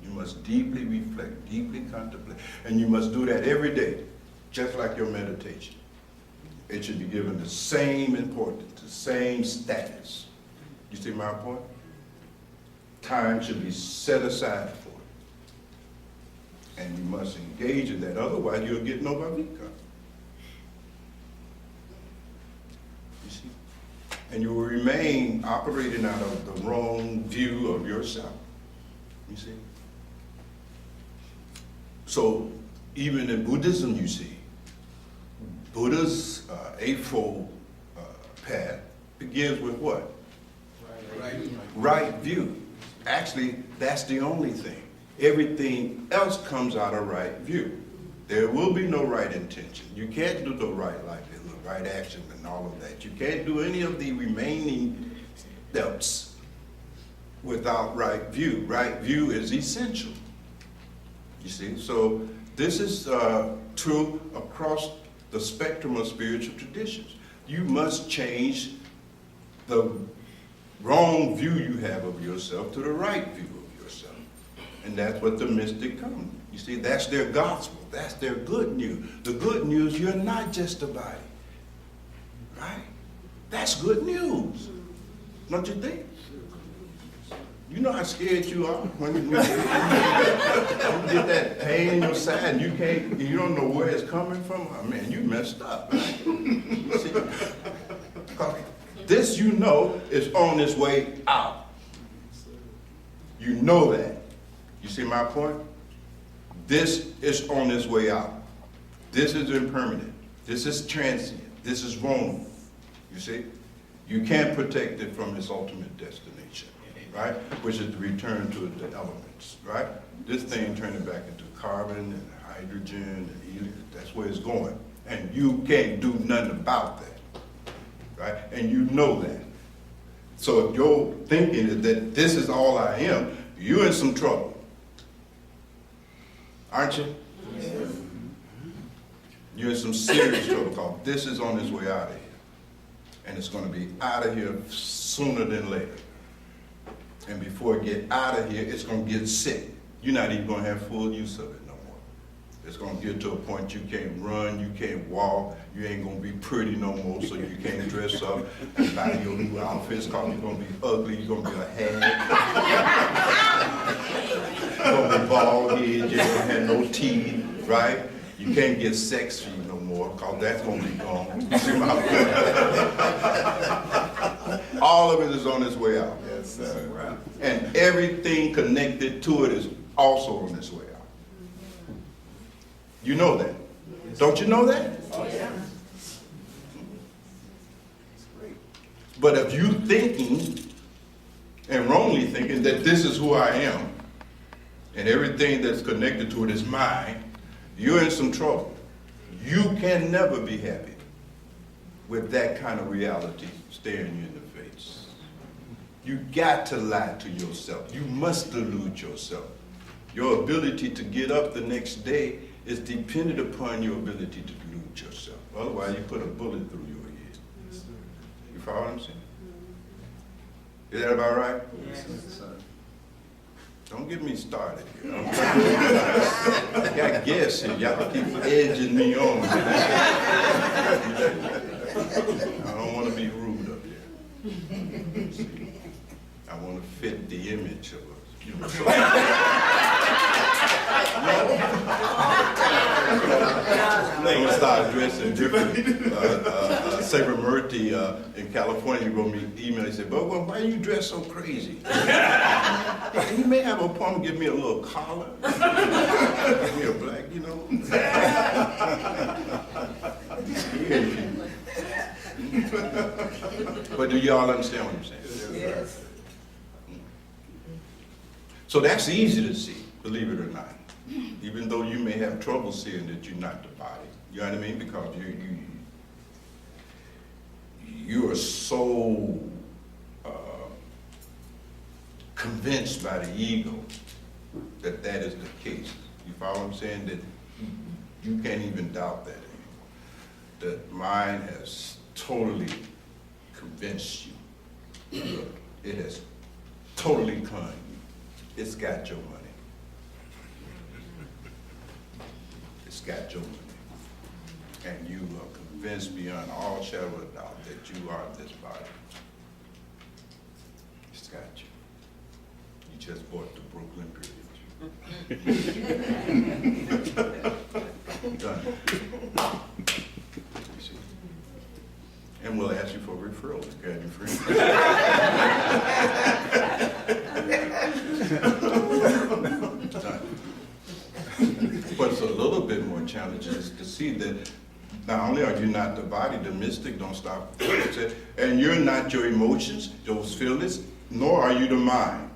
You must deeply reflect, deeply contemplate. And you must do that every day, just like your meditation. It should be given the same importance, the same status. You see my point? Time should be set aside for it. And you must engage in that, otherwise you'll get no vavika. You see? And you will remain operating out of the wrong view of yourself. You see? So, even in Buddhism, you see, Buddha's Eightfold Path begins with what? Right view. Actually, that's the only thing. Everything else comes out of right view. There will be no right intention. You can't do the right livelihood, right action, and all of that. You can't do any of the remaining steps without right view. Right view is essential. You see, so this is true across the spectrum of spiritual traditions. You must change the wrong view you have of yourself to the right view of yourself. And that's what the mystic come. You see, that's their gospel. That's their good news. The good news, you're not just a body. Right? That's good news. Don't you think? You know how scared you are when you get that pain in your side and you don't know where it's coming from. Oh, man, you messed up. Right? See, this, you know, is on its way out. You know that. You see my point? This is on its way out. This is impermanent. This is transient. This is vulnerable. You see? You can't protect it from its ultimate destination, right? Which is to return to the elements, right? This thing turning back into carbon and hydrogen and helium. That's where it's going. And you can't do nothing about that, right? And you know that. So if your thinking is that this is all I am, you're in some trouble. Aren't you? Yes. You're in some serious trouble because this is on its way out of here. and it's going to be out of here sooner than later. And before it get out of here, it's going to get sick. You're not even going to have full use of it no more. It's going to get to a point you can't run, you can't walk, you ain't going to be pretty no more, so you can't dress up and buy your new outfits because you're going to be ugly, you're going to be a hag. You're going to be bald head, you ain't going to have no teeth, right? You can't get sex feed no more because that's going to be gone. See my point? All of it is on its way out. Yes, sir. And everything connected to it is also on its way out. You know that. Don't you know that? Oh, yeah. But if you thinking, and wrongly thinking, that this is who I am, and everything that's connected to it is mine, you're in some trouble. You can never be happy with that kind of reality staring you in the face. You got to lie to yourself. You must delude yourself. Your ability to get up the next day is dependent upon your ability to delude yourself. Otherwise, you put a bullet through your head. You follow what I'm saying? Is that about right? Yes. Don't get me started here. I got guests here. Y'all keep edging me on. I don't want to be rude up here. See, I want to fit the image of us. You know, so. I'm going to start dressing different. Saber Murthy in California wrote me an email. He said, "Bhagwan, why you dress so crazy? And you may have a problem, give me a little collar. Give me a black, you know." But do y'all understand what I'm saying? Yes. So that's easy to see, believe it or not. Even though you may have trouble seeing that you're not the body. You know what I mean? Because you are so convinced by the ego that that is the case. You follow what I'm saying? That you can't even doubt that anymore. That mind has totally convinced you. It has totally conned you. It's got your money. It's got your money. And you are convinced beyond all shadow of doubt that you are this body. It's got you. You just bought the Brooklyn Bridge. Done. You see? And we'll ask you for referrals, can you, friend? Done. What's a little bit more challenging is to see that not only are you not the body, the mystic don't stop, and you're not your emotions, those feelings, nor are you the mind.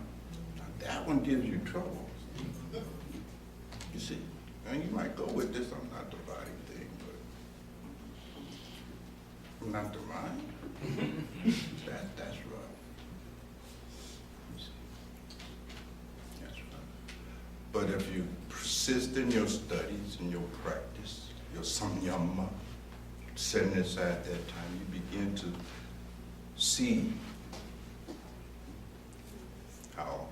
Now, that one gives you trouble. You see, and you might go with this, I'm not the body thing, but I'm not the mind. That's rough. You see. That's rough. But if you persist in your studies and your practice, your samyama, setting aside that time, you begin to see how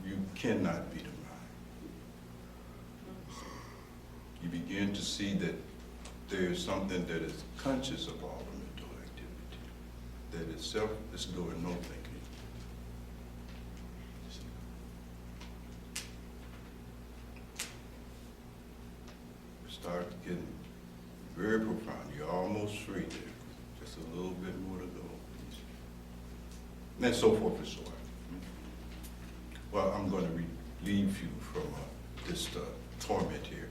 you cannot be the mind. You begin to see that there is something that is conscious of all the mental activity, that itself is doing no thinking. Start getting very profound. You're almost free there. Just a little bit more to go. And so forth and so on. Well, I'm going to relieve you from this torment here,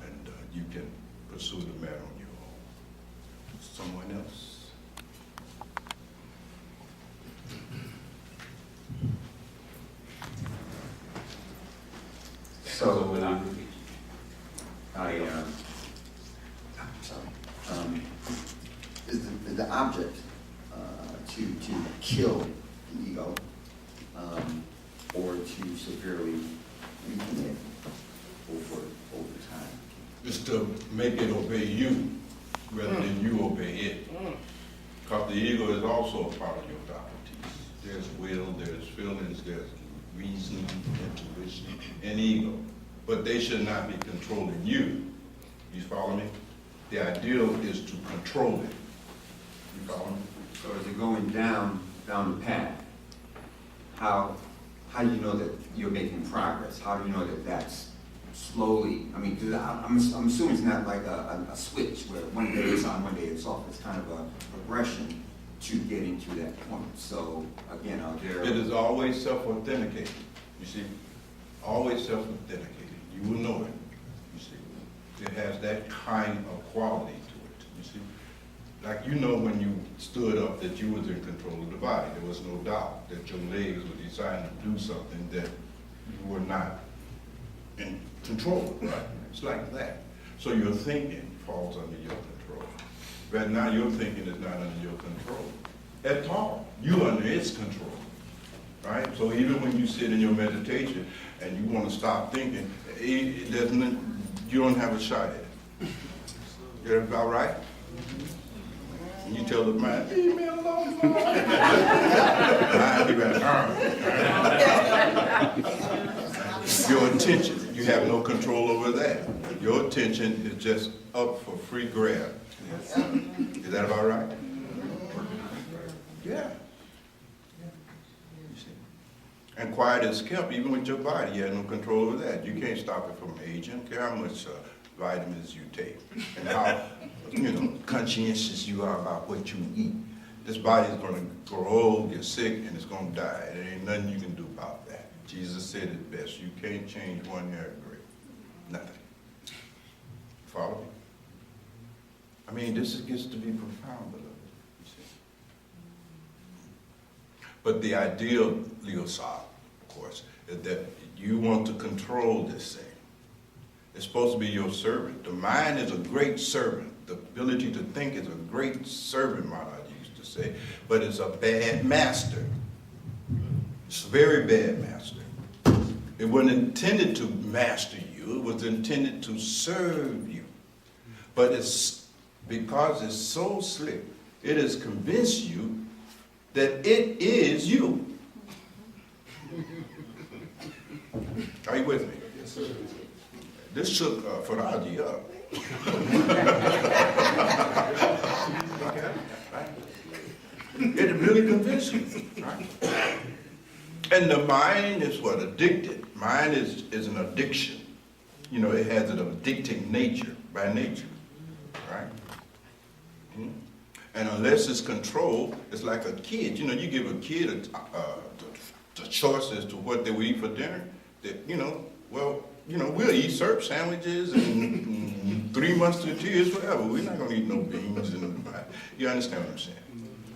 and you can pursue the matter on your own. Someone else? So, is the object to kill the ego or to severely weaken it over time? Is to make it obey you rather than you obey it. Because the ego is also a part of your faculties. There's will, there's feelings, there's reason, intuition, and ego. But they should not be controlling you. You follow me? The ideal is to control it. You follow me? So as you're going down the path, how do you know that you're making progress? How do you know that that's slowly? I mean, 'cause I'm assuming it's not like a switch where one day it's on, one day it's off. It's kind of a progression to getting to that point. So again, are there? It is always self-authenticating. You see, always self-authenticating. You will know it. You see, it has that kind of quality to it. You see, like you know when you stood up that you was in control of the body. There was no doubt that your legs were deciding to do something that you were not in control of. Right? It's like that. So your thinking falls under your control. But now your thinking is not under your control at all. You're under its control. Right? So even when you sit in your meditation and you want to stop thinking, you don't have a shot at it. Is that about right? And you tell the mind, leave me alone, Lord. Mind be like, your attention, you have no control over that. Your attention is just up for free grab. Is that about right? Yeah. You see. And quiet is kept, even with your body. You have no control over that. You can't stop it from aging. I don't care how much vitamins you take and how conscientious you are about what you eat. This body is going to grow old, get sick, and it's going to die. There ain't nothing you can do about that. Jesus said it best. You can't change one hair gray. Nothing. Follow me? I mean, this gets to be profound, beloved. You see. But the ideal, Leosop, of course, is that you want to control this thing. It's supposed to be your servant. The mind is a great servant. The ability to think is a great servant, Maharaj used to say, but it's a bad master. It's a very bad master. It wasn't intended to master you. It was intended to serve you. But it's because it's so slick, it has convinced you that it is you. Are you with me? Yes, sir. This shook Faraji up. It really convinced you, right? And the mind is what? Addicted. Mind is an addiction. You know, it has an addicting nature, by nature, right? And unless it's controlled, it's like a kid. You know, you give a kid the choice as to what they will eat for dinner, that, we'll eat syrup sandwiches and 3 mustard tears, whatever. We're not going to eat no beans. You understand what I'm saying?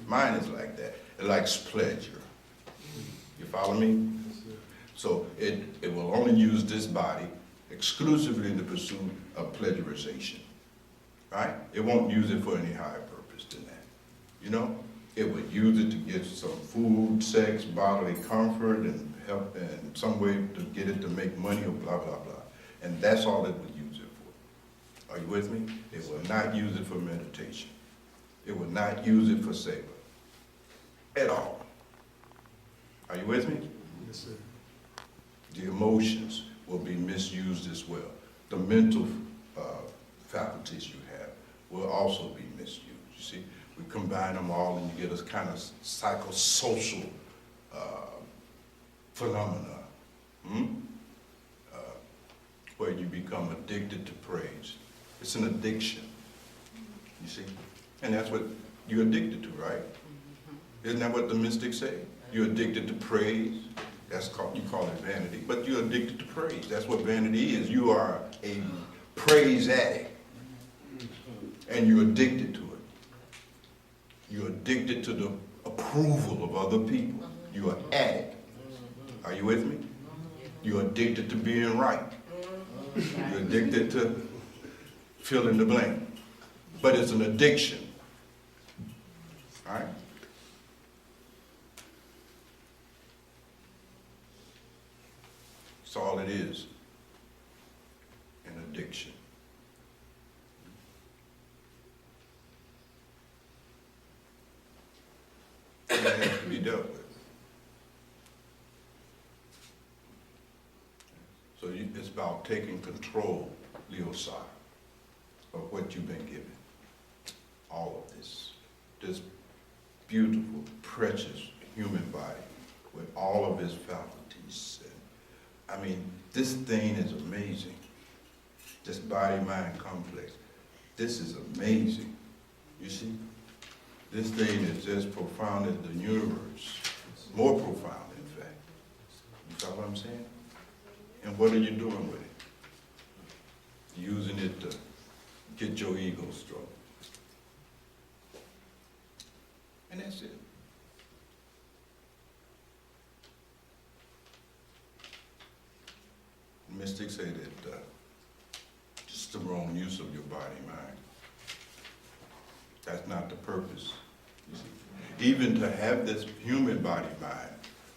Mine is like that. It likes pleasure. You follow me? So it will only use this body exclusively in the pursuit of pleasurization. Right? It won't use it for any higher purpose than that. You know? It would use it to get some food, sex, bodily comfort, and help, and some way to get it to make money or blah, blah, blah. And that's all it would use it for. Are you with me? It will not use it for meditation. It will not use it for savor. At all. Are you with me? Yes, sir. The emotions will be misused as well. The mental faculties you have will also be misused. You see, we combine them all and you get a kind of psychosocial phenomena where you become addicted to praise. It's an addiction, you see? And that's what you're addicted to, right? Isn't that what the mystics say? You're addicted to praise. That's called, you call it vanity, but you're addicted to praise. That's what vanity is. You are a praise addict, and you're addicted to it. You're addicted to the approval of other people. You're an addict. Are you with me? You're addicted to being right. You're addicted to fill in the blank. But it's an addiction. All right? That's all it is. An addiction. that has to be dealt with. So it's about taking control, Leosar, of what you've been given. All of this beautiful, precious human body with all of its faculties. And, I mean, this thing is amazing. This body-mind complex. This is amazing. You see? This thing is as profound as the universe. More profound, in fact. You follow what I'm saying? And what are you doing with it? Using it to get your ego stroked. And that's it. Mystics say that just the wrong use of your body-mind. That's not the purpose. You see? Even to have this human body-mind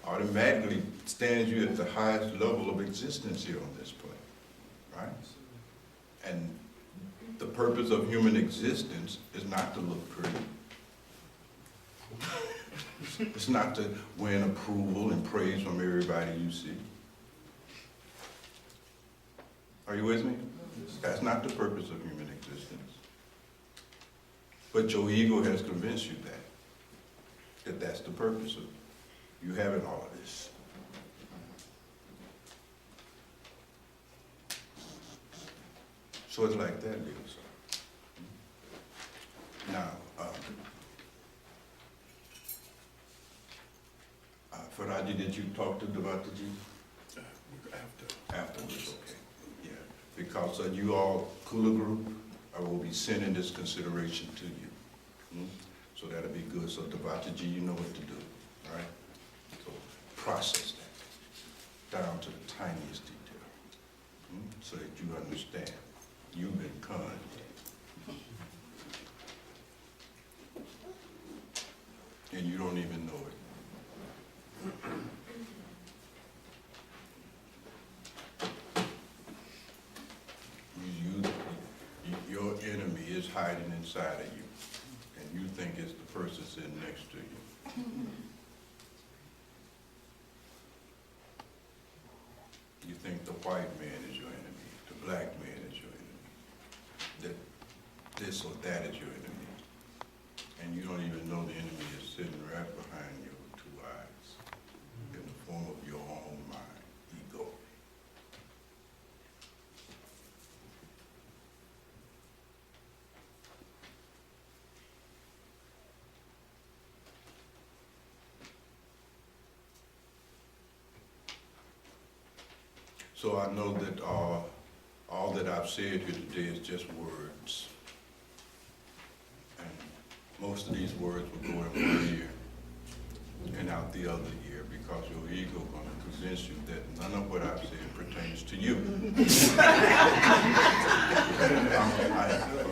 automatically stands you at the highest level of existence here on this plane, right? And the purpose of human existence is not to look pretty. It's not to win approval and praise from everybody you see. Are you with me? That's not the purpose of human existence. But your ego has convinced you that that's the purpose of you having all of this. So it's like that, Leo. Now, Faraji, did you talk to Devataji? Afterwards, okay. Yeah, because you all, Kula group, I will be sending this consideration to you. So that'll be good. So Devataji, you know what to do, all right? So process that down to the tiniest detail, so that you understand you've been conned. And you don't even know it. Your enemy is hiding inside of you, and you think it's the person sitting next to you. You think the white man is your enemy, the black man is your enemy, that this or that is your enemy, and you don't even know the enemy is sitting right behind your two eyes in the form of your own mind, ego. So I know that all that I've said here today is just words. And most of these words will go in one ear and out the other ear, because your ego is going to convince you that none of what I've said pertains to you.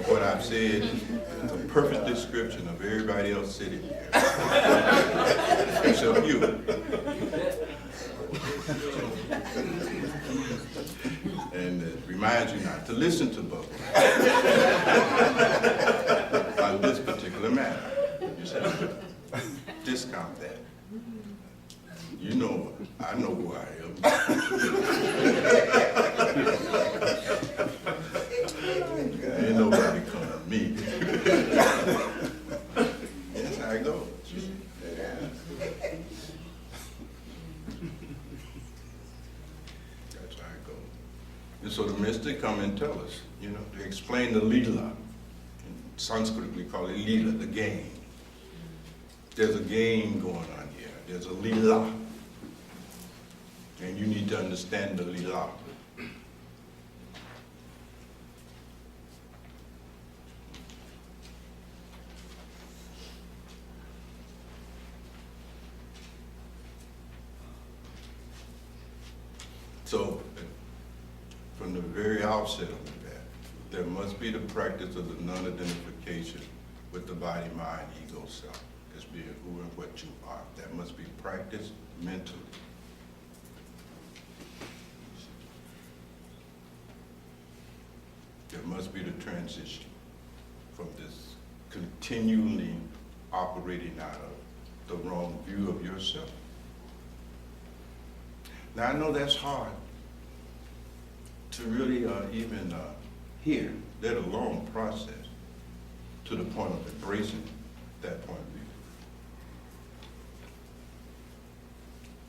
What I've said is a perfect description of everybody else sitting here, except you. And it reminds you not to listen to Bhagwan on this particular matter. You see, discount that. You know, I know who I am. Ain't nobody coming to me. That's how it goes. And so the mystic come and tell us, you know, they explain the lila. In Sanskrit we call it lila, the game. There's a game going on here. There's a lila. And you need to understand the lila. So, from the very outset of that, there must be the practice of the non-identification with the body, mind, ego, self, as being who and what you are. That must be practiced mentally. There must be the transition from this continually operating out of the wrong view of yourself. Now, I know that's hard to really even hear, let alone process, to the point of embracing that point of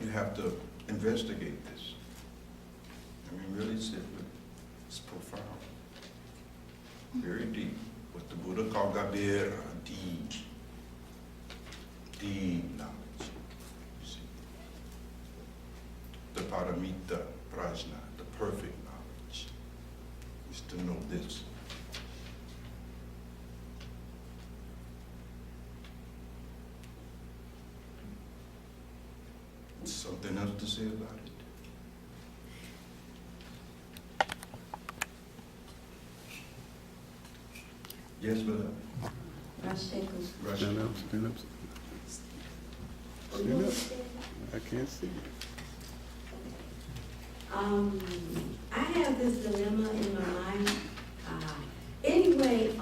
view. You have to investigate this. I mean, really sit with it. It's profound, very deep. What the Buddha called Gabir, deep knowledge. You see, the Paramita Prajna, the perfect knowledge, is to know this. Something else to say about it? Yes, brother. Stand up, stand up. Stand up. I can't see you. I have this dilemma in my mind. Anyway,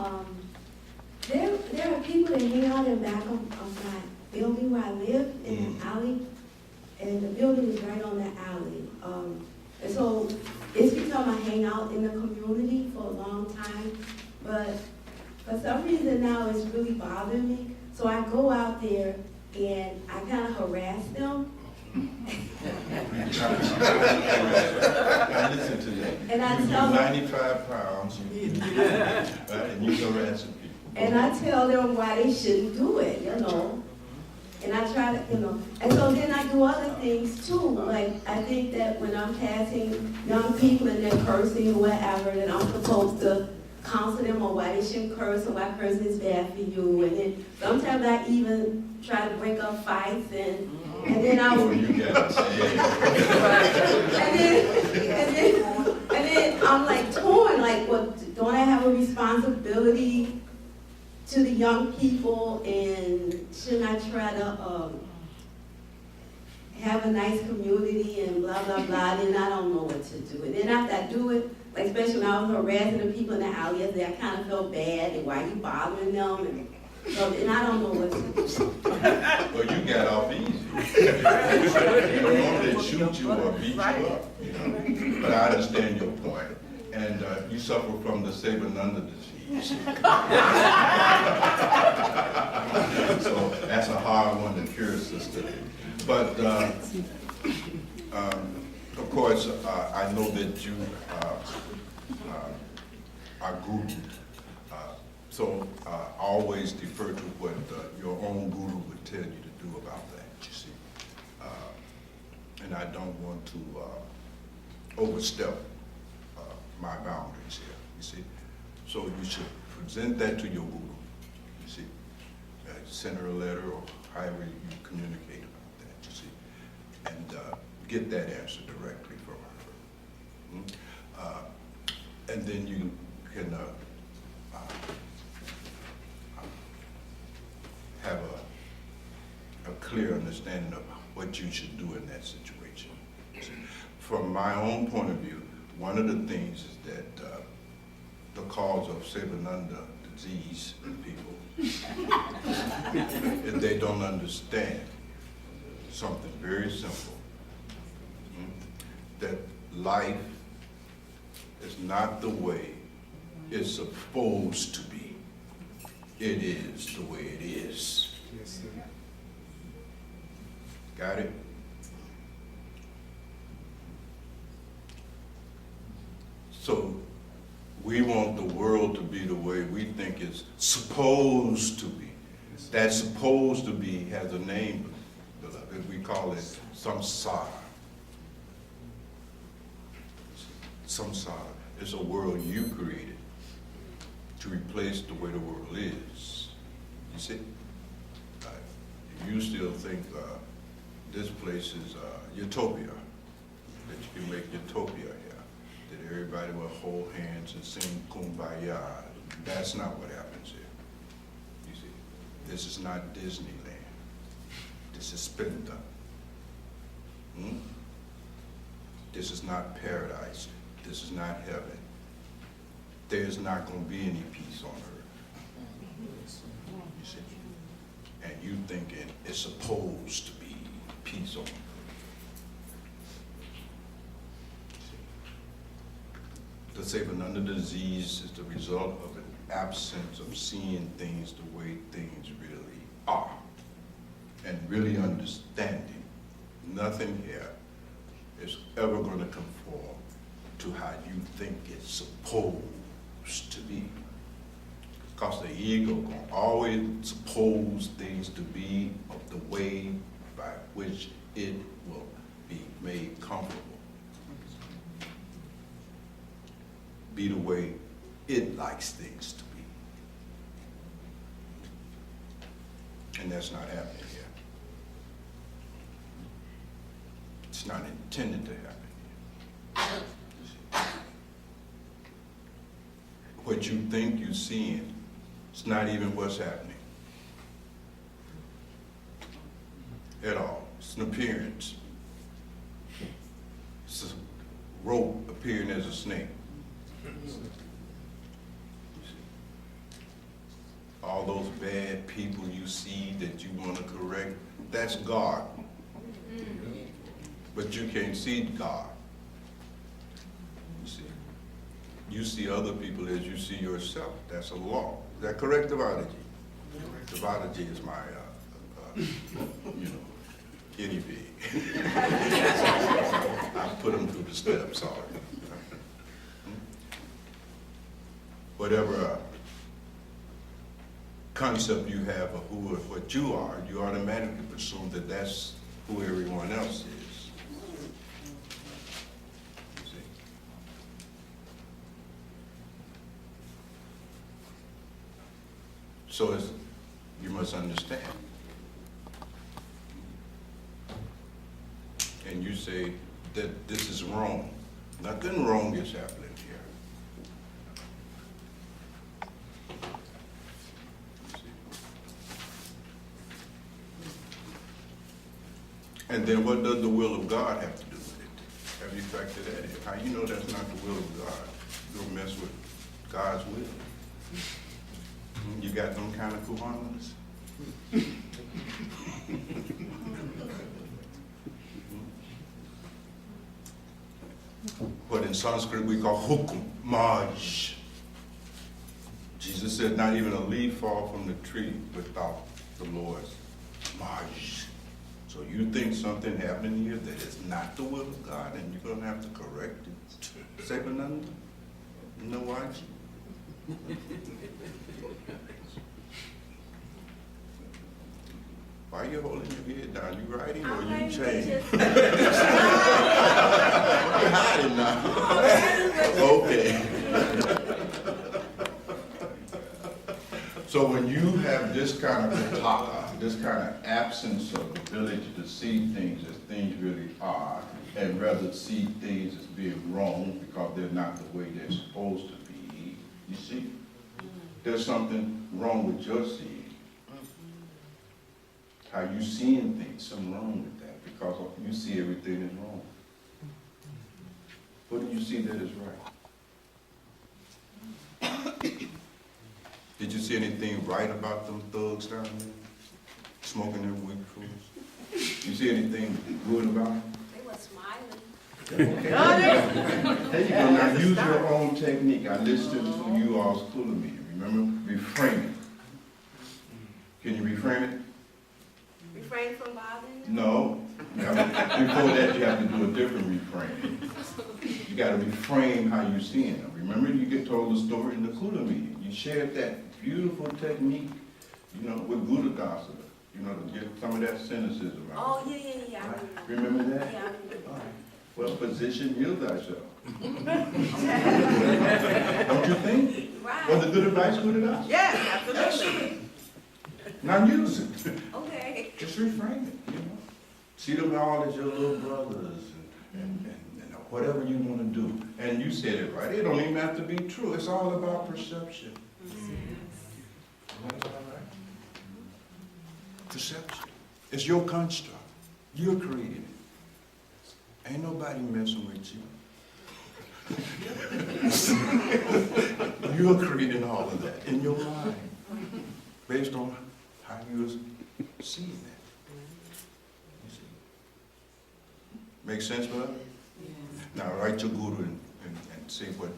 there are people that hang out in the back of my building where I live in an alley, and the building is right on that alley. And so it's become a hangout in the community for a long time, but for some reason now it's really bothering me. So I go out there and I kind of harass them. Now listen to that. And I You're tell them, 95 pounds, and you harassing people. and I tell them why they shouldn't do it, you know. And I try to, you know, and so then I do other things too. Like, I think that when I'm passing young people and they're cursing or whatever, then I'm supposed to counsel them on why they shouldn't curse and why cursing is bad for you. And then sometimes I even try to break up fights and then I Oh, you got and then I'm like torn, like, what, don't I have a responsibility to the young people, and shouldn't I try to have a nice community and blah, blah, blah, then I don't know what to do. And then after I do it, like especially when I was harassing the people in the alley yesterday, I kind of felt bad, and why are you bothering them? And so then I don't know what to do. Well, you got off easy. You don't normally shoot you or beat you up, you know. But I understand your point. And you suffer from the Sabananda disease. So that's a hard one to cure, sister. But of course, I know that you are guru. So I always defer to what your own guru would tell you to do about that, you see. And I don't want to overstep my boundaries here, you see. So you should present that to your guru, you see. Send her a letter or however you communicate about that, you see. And get that answer directly from her. And then you can have a clear understanding of what you should do in that situation. From my own point of view, one of the things is that the cause of Sabananda disease in people is they don't understand something very simple, that life is not the way it's supposed to be. It is the way it is. Yes, sir. Got it? So we want the world to be the way we think it's supposed to be. That supposed to be has a name, beloved. We call it samsara. Samsara is a world you created to replace the way the world is. You see? You still think this place is utopia, that you can make utopia here, that everybody will hold hands and sing kumbaya. That's not what happens here. You see, this is not Disneyland. This is Spinta. This is not paradise. This is not heaven. There's not going to be any peace on earth. You see? and you thinking it's supposed to be peace on earth. The saving under the disease is the result of an absence of seeing things the way things really are and really understanding. Nothing here is ever going to conform to how you think it's supposed to be. Because the ego gonna always suppose things to be of the way by which it will be made comfortable. Be the way it likes things to be. And that's not happening here. It's not intended to happen here. What you think you're seeing, it's not even what's happening at all. It's an appearance. It's a rope appearing as a snake. All those bad people you see that you want to correct, that's God. But you can't see God. You see other people as you see yourself. That's a law. Is that correct, Devadaji? Devadaji is my, guinea pig. I put him through the steps, sorry. Whatever concept you have of who or what you automatically presume that that's who everyone else is. So you must understand. And you say that this is wrong. Nothing wrong is happening here. And then what does the will of God have to do with it? Have you factored that in? How you know that's not the will of God? You don't mess with God's will. You got them kind of kuhanas? What in Sanskrit we call hukum, maj. Jesus said not even a leaf fall from the tree without the Lord's maj. So you think something happened here that is not the will of God and you're going to have to correct it? Sebananda? No, why? Why are you holding your head down? You writing or you changing? You're hiding now. Okay. So when you have this kind of pataka, this kind of absence of ability to see things as things really are, and rather see things as being wrong because they're not the way they're supposed to be, you see, there's something wrong with your seeing. How you seeing things, something wrong with that, because you see everything is wrong. What do you see that is right? Did you see anything right about them thugs down there? Smoking them weed fools? You see anything good about them? They were smiling. Okay. There you go. Now use your own technique. I listened to you all's school meeting. Remember? Reframe it. Can you reframe it? Refrain from bothering them? No. Before that, you have to do a different reframe. You got to reframe how you're seeing them. Remember, you get told the story in the Kula meeting. You shared that beautiful technique, with Buddha Dasa, to get some of that cynicism out. Oh, yeah. Right? Remember that? Yeah, I remember. All right. Well, position, heal thyself. Don't you think? Right. Was the good advice good enough? Yes, absolutely. Now use it. Okay. Just reframe it, See them all as your little brothers and whatever you want to do. And you said it right. It don't even have to be true. It's all about perception. That's all right. Perception. It's your construct. You're creating it. Ain't nobody messing with you. You're creating all of that in your mind based on how you're seeing that. You see? Make sense, brother? Now write your guru and see what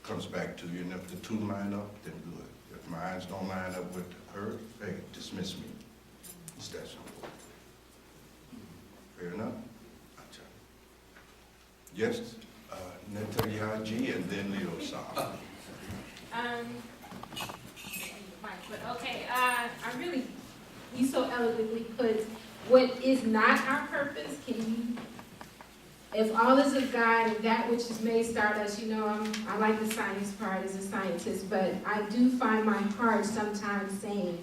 comes back to you. And if the two line up, then good. If mine don't line up with her, hey, dismiss me. It's that simple. Fair enough? Yes, Netayaji and then Leo Sa. Okay, I really, you so eloquently put what is not our purpose. Can you, if all is of God and that which is made stardust, you know, I like the science part as a scientist, but I do find my heart sometimes saying,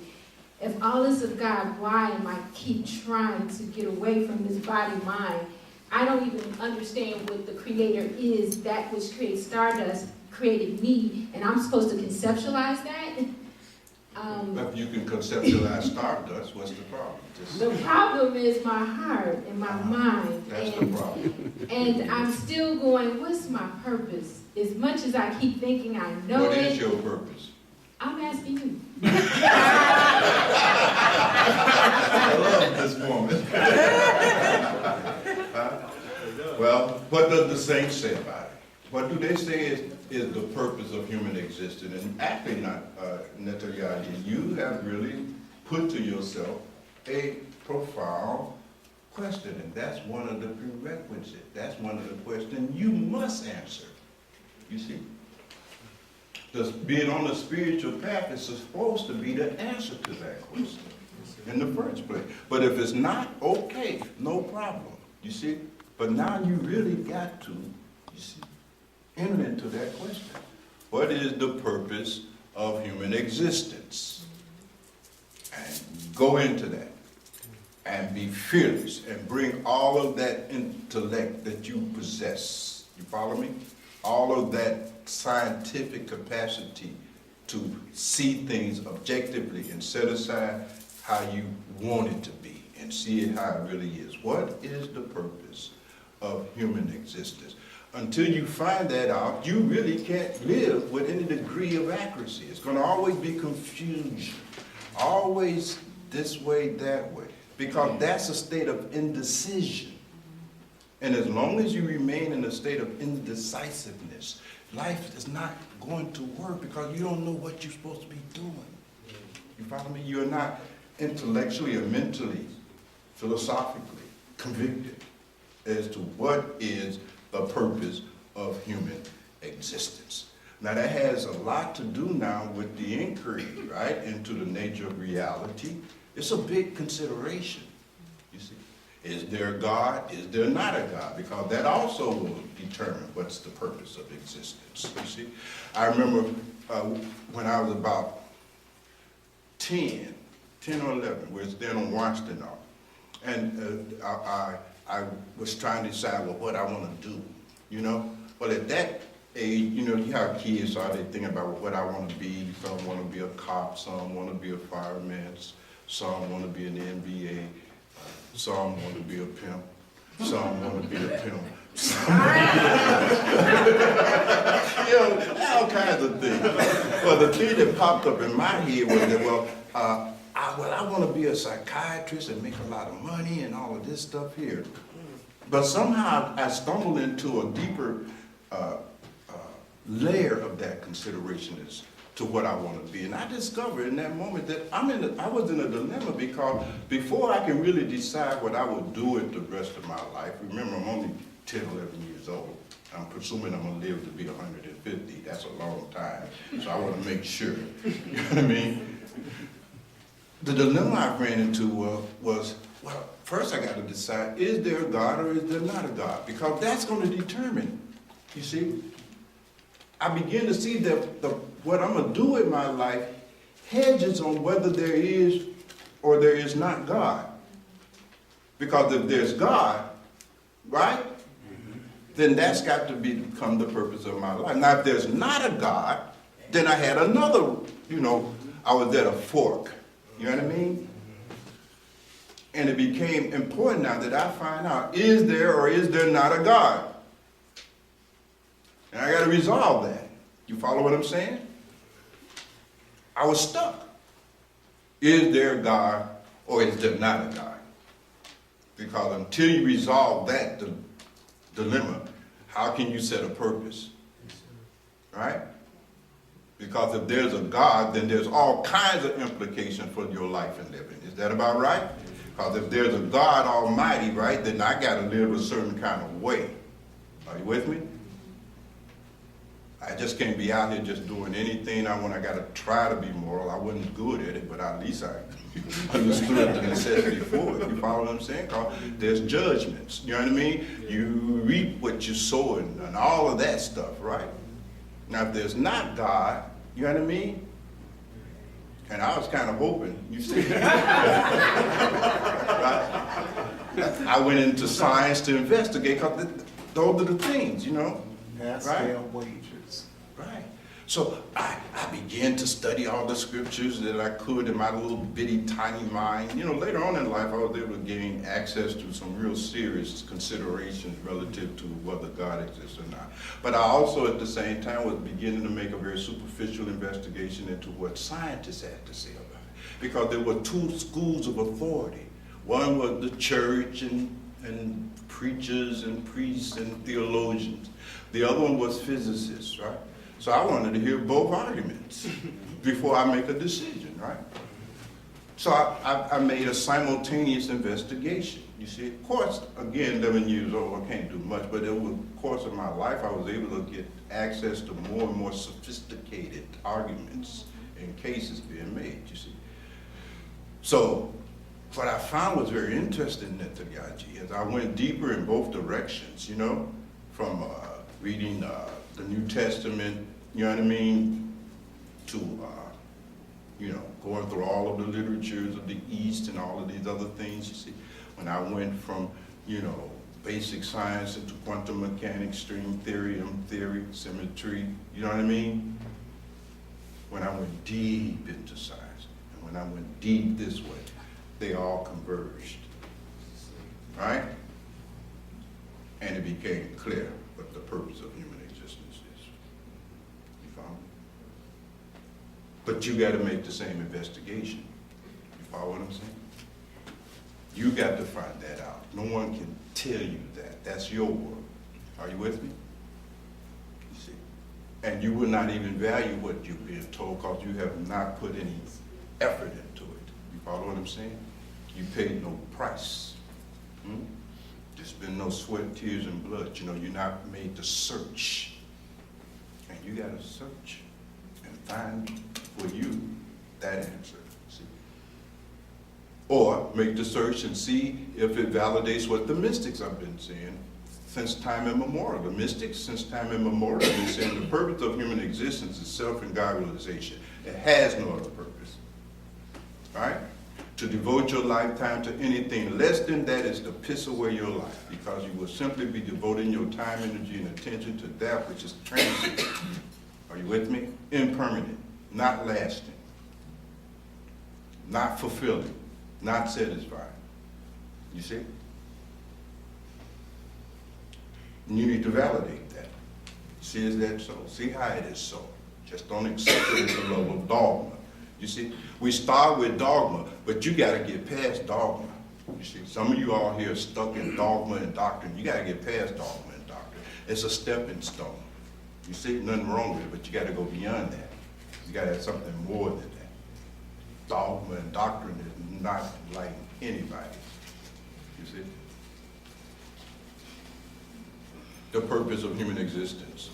if all is of God, why am I keep trying to get away from this body-mind? I don't even understand what the Creator is, that which creates stardust, created me, and I'm supposed to conceptualize that? If you can conceptualize stardust, what's the problem? The problem is my heart and my mind. That's the problem. And I'm still going, what's my purpose? As much as I keep thinking I know What it. is your purpose? I'm asking you. I love this woman. Well, what does the saints say about it? What do they say is the purpose of human existence? And actually not, Netayaji, you have really put to yourself a profound question, and that's one of the prerequisites. That's one of the questions you must answer. You see? Being on the spiritual path is supposed to be the answer to that question in the first place. But if it's not, okay, no problem. You see? But now you really got to, you see, enter into that question. What is the purpose of human existence? And go into that. And be fearless and bring all of that intellect that you possess. You follow me? All of that scientific capacity to see things objectively and set aside how you want it to be and see it how it really is. What is the purpose of human existence? Until you find that out, you really can't live with any degree of accuracy. It's going to always be confusion. Always this way, that way. Because that's a state of indecision. And as long as you remain in a state of indecisiveness, life is not going to work because you don't know what you're supposed to be doing. You follow me? You're not intellectually or mentally, philosophically convicted as to what is the purpose of human existence. Now that has a lot to do now with the inquiry, right, into the nature of reality. It's a big consideration, you see. Is there a God? Is there not a God? Because that also will determine what's the purpose of existence, you see. I remember when I was about 10 or 11, we were staying on Washington, and I was trying to decide, well, what I want to do, you know. Well, at that age, you know, you have kids, so they think about what I want to be. Some want to be a cop, some want to be a fireman, some want to be an NBA, some want to be a pimp, some want to be a pimp. You know, all kinds of things. Well, the thing that popped up in my head was that, well, I want to be a psychiatrist and make a lot of money and all of this stuff here. But somehow I stumbled into a deeper layer of that consideration as to what I want to be. And I discovered in that moment that I was in a dilemma, because before I can really decide what I would do with the rest of my life, remember I'm only 10, 11 years old. I'm presuming I'm going to live to be 150. That's a long time. So I want to make sure. You know what I mean? The dilemma I ran into was, well, first I got to decide, is there a God or is there not a God? Because that's going to determine, you see. I begin to see that what I'm going to do in my life hedges on whether there is or there is not God. Because if there's God, right, then that's got to become the purpose of my life. Now, if there's not a God, then I had another, you know, I was at a fork. You know what I mean? And it became important now that I find out, is there or is there not a God? And I got to resolve that. You follow what I'm saying? I was stuck. Is there a God Or is there not a God? Because until you resolve that dilemma, how can you set a purpose? Right? Because if there's a God, then there's all kinds of implications for your life and living. Is that about right? Because if there's a God Almighty, right, then I got to live a certain kind of way. Are you with me? I just can't be out here just doing anything I want. I got to try to be moral. I wasn't good at it, but at least I understood the necessity for it. You follow what I'm saying? Because there's judgments. You know what I mean? You reap what you sow and all of that stuff, right? Now, if there's not God, you know what I mean? And I was kind of hoping, you see. Right? I went into science to investigate, because those are the things, you know. Right? Wages. Right. So I began to study all the scriptures that I could in my little bitty tiny mind. You know, later on in life, I was able to gain access to some real serious considerations relative to whether God exists or not. But I also, at the same time, was beginning to make a very superficial investigation into what scientists had to say about it. Because there were two schools of authority. One was the church and preachers and priests and theologians. The other one was physicists, right? So I wanted to hear both arguments before I make a decision, right? So I made a simultaneous investigation. You see, of course, again, 11 years old, I can't do much, but over the course of my life, I was able to get access to more and more sophisticated arguments and cases being made, you see. So what I found was very interesting in Netagaji as I went deeper in both directions, you know, from reading the New Testament, you know what I mean, to, you know, going through all of the literatures of the East and all of these other things, you see. When I went from, you know, basic science into quantum mechanics, string theory, theory, symmetry, you know what I mean? When I went deep into science, and when I went deep this way, they all converged, right? And it became clear what the purpose of human existence is. You follow me? But you got to make the same investigation. You follow what I'm saying? You got to find that out. No one can tell you that. That's your work. Are you with me? You see? And you will not even value what you're being told because you have not put any effort into it. You follow what I'm saying? You paid no price. There's been no sweat, tears, and blood. You know, you're not made to search. And you got to search and find for you that answer. See? Or make the search and see if it validates what the mystics have been saying since time immemorial. The mystics, since time immemorial, have been saying the purpose of human existence is self and God realization. It has no other purpose. Right? To devote your lifetime to anything less than that is to piss away your life, because you will simply be devoting your time, energy, and attention to that which is transient. Are you with me? Impermanent, not lasting, not fulfilling, not satisfying. You see? And you need to validate that. See, is that so? See how it is so. Just don't accept it as a level of dogma. You see, we start with dogma, but you got to get past dogma. You see, some of you all here are stuck in dogma and doctrine. You got to get past dogma and doctrine. It's a stepping stone. You see, nothing wrong with it, but you got to go beyond that. You got to have something more than that. Dogma and doctrine is not like anybody. You see? The purpose of human existence.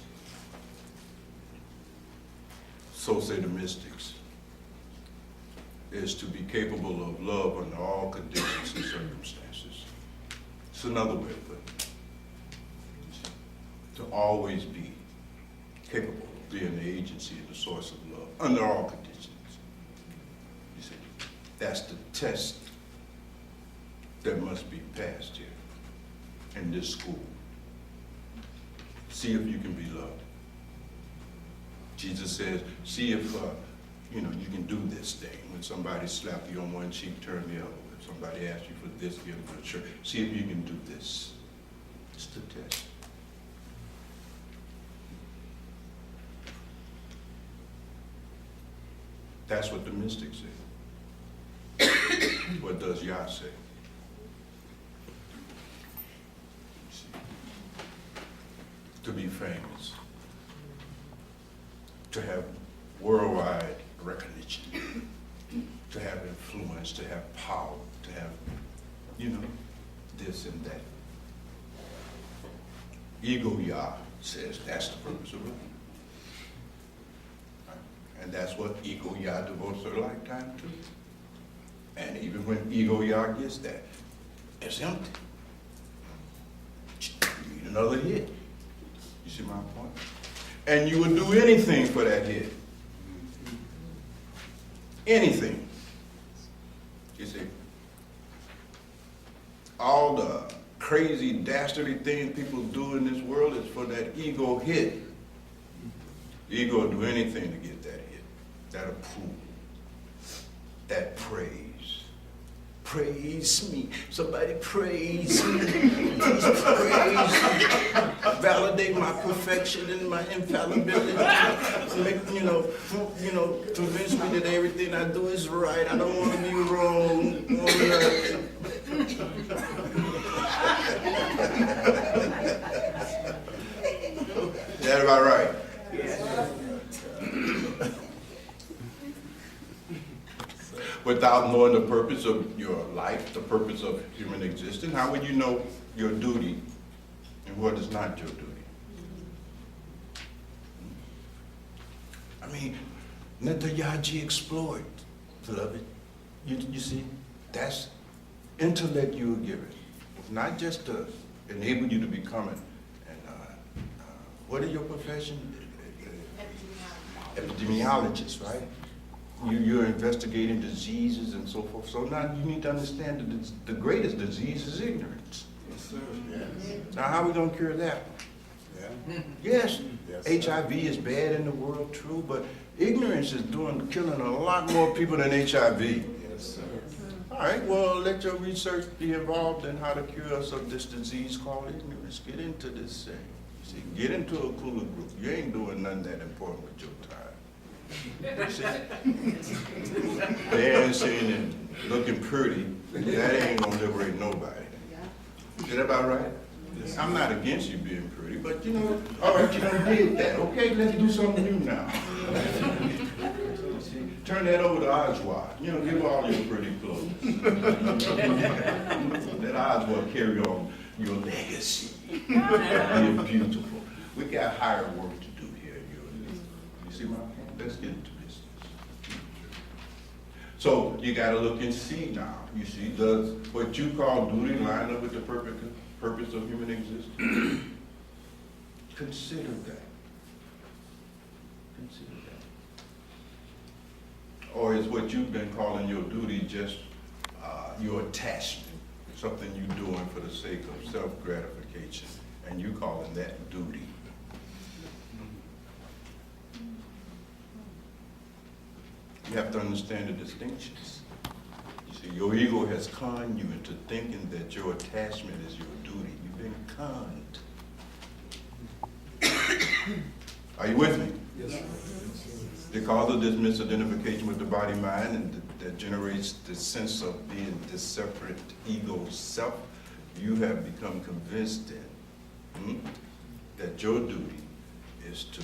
So say the mystics. Is to be capable of love under all conditions and circumstances. It's another way of putting it. To always be capable of being the agency and the source of love under all conditions. You see, that's the test that must be passed here in this school. See if you can be loved. Jesus says, see if you know, you can do this thing. When somebody slaps you on one cheek, turn the other. If somebody asks you for this, give them a shirt. See if you can do this. It's the test. That's what the mystics say. What does Yah say? See, to be famous, to have worldwide recognition, to have influence, to have power, to have, this and that. Ego Yah says that's the purpose of life. Right? And that's what Ego Yah devotes her lifetime to. And even when Ego Yah gets that, it's empty. You need another hit. You see my point? And you would do anything for that hit. Anything. You see? All the crazy, dastardly things people do in this world is for that ego hit. The ego will do anything to get that hit, that approval, that praise. Praise me. Somebody praise me. Please praise me. Validate my perfection and my infallibility. Make, convince me that everything I do is right. I don't want to be wrong. Is that about right? Without knowing the purpose of your life, the purpose of human existence, how would you know your duty and what is not your duty? I mean, let the Yaji explored, beloved. You see, that's intellect you were given. Not just to enable you to become what is your profession? Epidemiologist, right? You're investigating diseases and so forth. So now you need to understand that the greatest disease is ignorance. Yes, sir. Now how are we going to cure that? Yeah. Yes, Yes, HIV is bad in the world, true, but ignorance is killing a lot more people than HIV. Yes, sir. All right, well, let your research be involved in how to cure us of this disease called ignorance. Get into this thing. You see, get into a cooler group. You ain't doing nothing that important with your time. Dancing and looking pretty, that ain't gonna liberate nobody. Is that about right? I'm not against you being pretty, but all right, you done did that. Okay, let's do something new now. Turn that over to Oswald. Give her all your pretty clothes. Let Oswald carry on your legacy. You're beautiful. We got higher work to do here. You see my point? Let's get into business. So you got to look and see now. You see, does what you call duty line up with the purpose of human existence? Consider that. Consider that. Or is what you've been calling your duty just your attachment, something you're doing for the sake of self-gratification, and you calling that duty? You have to understand the distinctions. You see, your ego has conned you into thinking that your attachment is your duty. You've been conned. Are you with me? Yes. Because of this misidentification with the body-mind and that generates the sense of being this separate ego self, you have become convinced then that your duty is to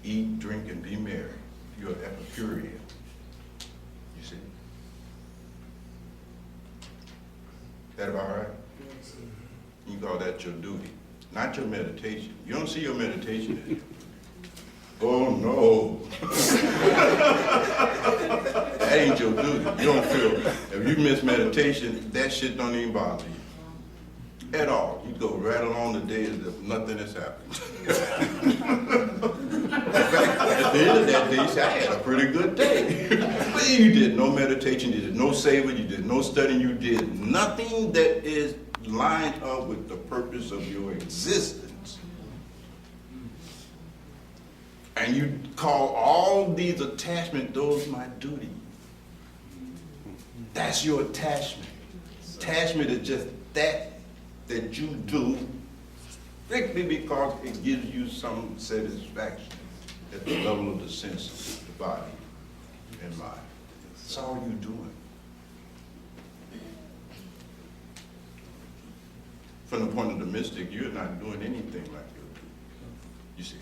eat, drink, and be merry. You're an Epicurean, you see. That about right? You call that your duty, not your meditation. You don't see your meditation as your duty. Oh no. That ain't your duty. You don't feel, if you miss meditation, that shit don't even bother you. At all. You go right along the day as if nothing has happened. In fact, at the end of that day, you say, I had a pretty good day. But you did no meditation, you did no saving, you did no studying, you did nothing that is lined up with the purpose of your existence. And you call all these attachments, those my duty. That's your attachment. Attachment is just that you do strictly because it gives you some satisfaction at the level of the senses, the body and mind. That's all you're doing. from the point of the mystic, you're not doing anything like you do. You see,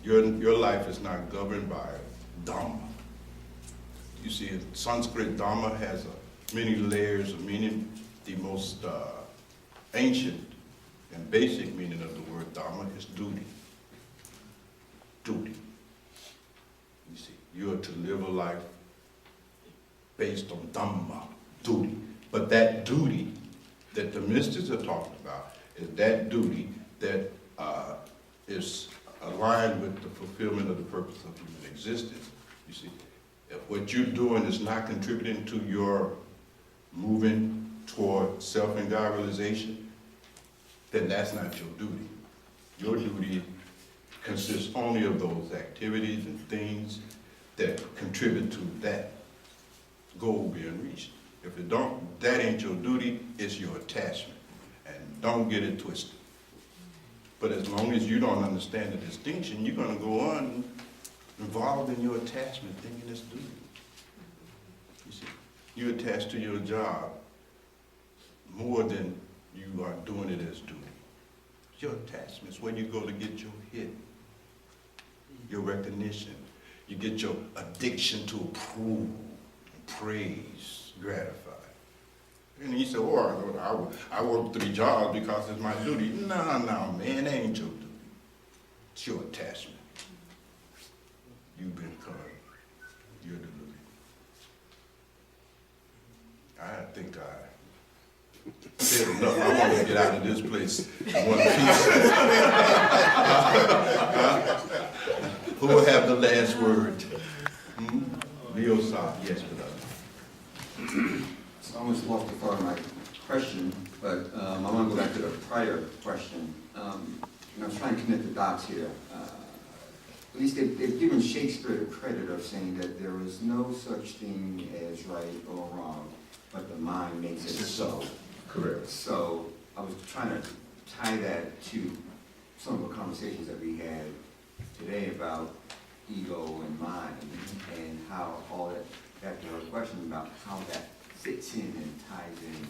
your life is not governed by Dhamma. You see, in Sanskrit, Dhamma has many layers of meaning. The most ancient and basic meaning of the word Dhamma is duty. Duty. You see, you are to live a life based on Dhamma, duty. But that duty that the mystics are talking about is that duty that is aligned with the fulfillment of the purpose of human existence. You see, if what you're doing is not contributing to your moving toward self and God realization, then that's not your duty. Your duty consists only of those activities and things that contribute to that goal being reached. If it don't, that ain't your duty, it's your attachment. And don't get it twisted. But as long as you don't understand the distinction, you're gonna go on involved in your attachment thinking it's duty. You see, you attach to your job more than you are doing it as duty. Your attachment's where you go to get your hit, your recognition. You get your addiction to approval, praise, gratified. And he said, oh, I work 3 jobs because it's my duty. No, man, that ain't your duty. It's your attachment. You've been caught. You're the duty. I think I said enough. I want to get out of this place in one piece. Who will have the last word? Leo Sa, yes, brother. I almost lost the thought of my question, but I want to go back to the prior question. And I was trying to connect the dots here. At least they've given Shakespeare the credit of saying that there is no such thing as right or wrong, but the mind makes it so. Correct. So I was trying to tie that to some of the conversations that we had today about ego and mind, and how all that, back to our question about how that fits in and ties in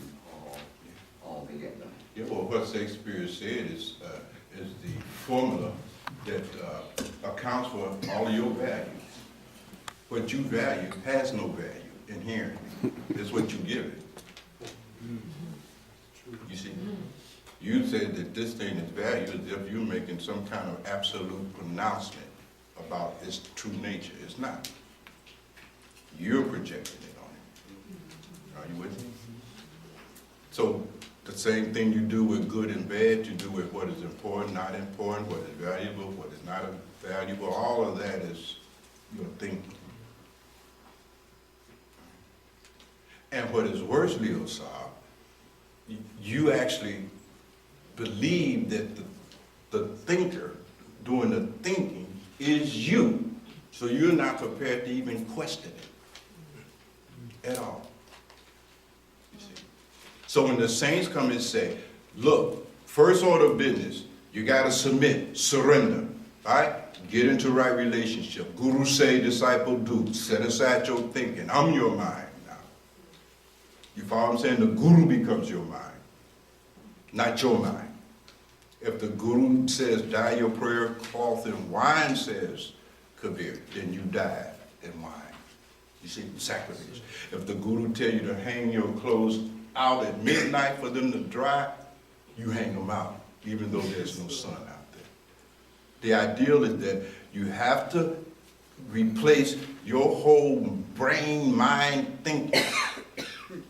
all together. Yeah, well, what Shakespeare said is the formula that accounts for all of your values. What you value has no value inherently. It's what you give it. You see, you said that this thing is valued as if you're making some kind of absolute pronouncement about its true nature. It's not. You're projecting it on it. Are you with me? So the same thing you do with good and bad, you do with what is important, not important, what is valuable, what is not valuable. All of that is your thinking. And what is worse, Leo Saab, you actually believe that the thinker doing the thinking is you. So you're not prepared to even question it at all. You see? So when the saints come and say, look, first order of business, you got to submit, surrender, all right? Get into right relationship. Guru say, disciple do. Set aside your thinking. I'm your mind now. You follow what I'm saying? The guru becomes your mind, not your mind. If the guru says, dye your prayer cloth in wine, says Kabir, then you dye in wine. You see, sacrilege. If the guru tell you to hang your clothes out at midnight for them to dry, you hang them out, even though there's no sun out there. The ideal is that you have to replace your whole brain, mind thinking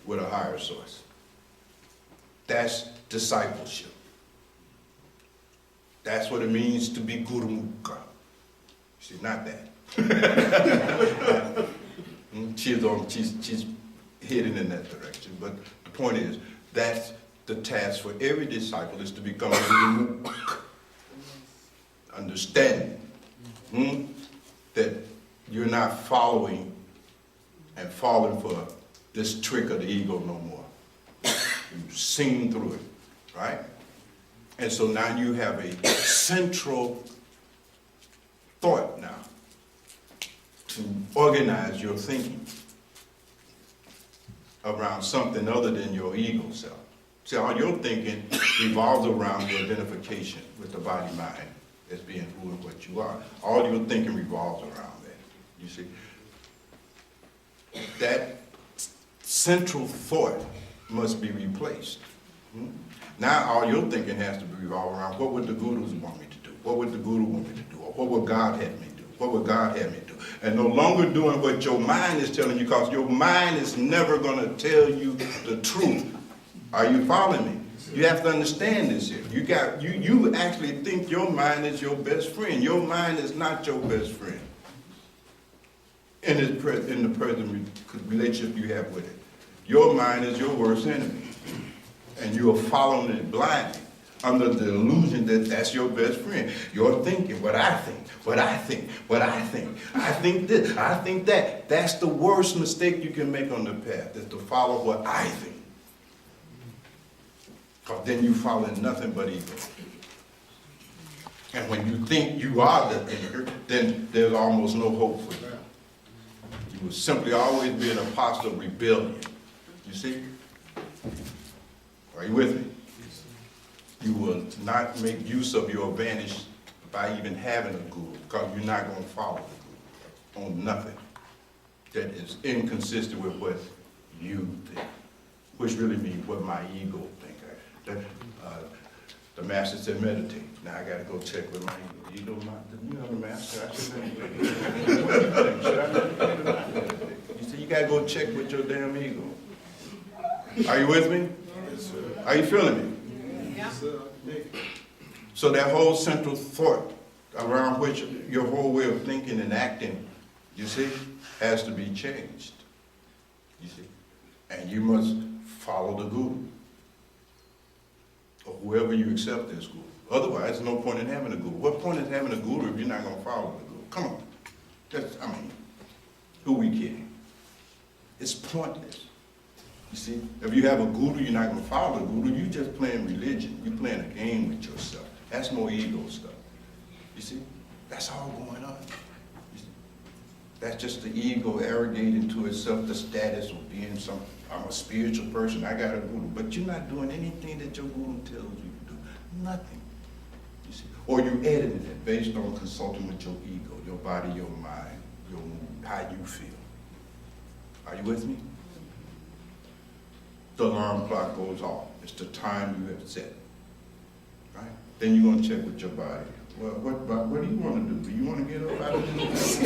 with a higher source. That's discipleship. That's what it means to be Guru Mukha. See, not that. She's heading in that direction. But the point is, that's the task for every disciple, is to become a Guru Mukha. Understanding that you're not following and falling for this trick of the ego no more. You've seen through it, right? And so now you have a central thought now to organize your thinking around something other than your ego self. See, all your thinking revolves around your identification with the body-mind as being who and what you are. All your thinking revolves around that, you see. That central thought must be replaced. Now all your thinking has to be revolved around what would the gurus want me to do? What would the guru want me to do? Or what would God have me do? What would God have me do? And no longer doing what your mind is telling you, because your mind is never going to tell you the truth. Are you following me? You have to understand this here. You actually think your mind is your best friend. Your mind is not your best friend in the present relationship you have with it. Your mind is your worst enemy. And you are following it blindly under the illusion that that's your best friend. You're thinking what I think, what I think, what I think. I think this, I think that. That's the worst mistake you can make on the path, is to follow what I think. Because then you follow nothing but ego. And when you think you are the thinker, then there's almost no hope for you. You will simply always be an apostle of rebellion. You see? Are you with me? You will not make use of your advantage by even having a guru, because you're not going to follow the guru on nothing that is inconsistent with what you think, which really means what my ego thinks. The master said meditate. Now I got to go check with my ego. You know the master. I should meditate. What do you think? Should I meditate or not meditate? You see, you got to go check with your damn ego. Are you with me? Are you feeling me? Yeah. So that whole central thought around which your whole way of thinking and acting, you see, has to be changed. You see? And you must follow the guru. Or whoever you accept as guru. Otherwise, there's no point in having a guru. What point is having a guru if you're not going to follow the guru? Come on. Who we kidding? It's pointless. You see, if you have a guru, you're not going to follow the guru. You're just playing religion. You're playing a game with yourself. That's more ego stuff. You see, that's all going on. You see? That's just the ego arrogating to itself the status of being I'm a spiritual person, I got a guru. But you're not doing anything that your guru tells you to do. Nothing. You see, or you're editing it based on consulting with your ego, your body, your mind, your mood, how you feel. Are you with me? The alarm clock goes off. It's the time you have set. Right? Then you're going to check with your body. Well, what do you want to do? Do you want to get up out of this?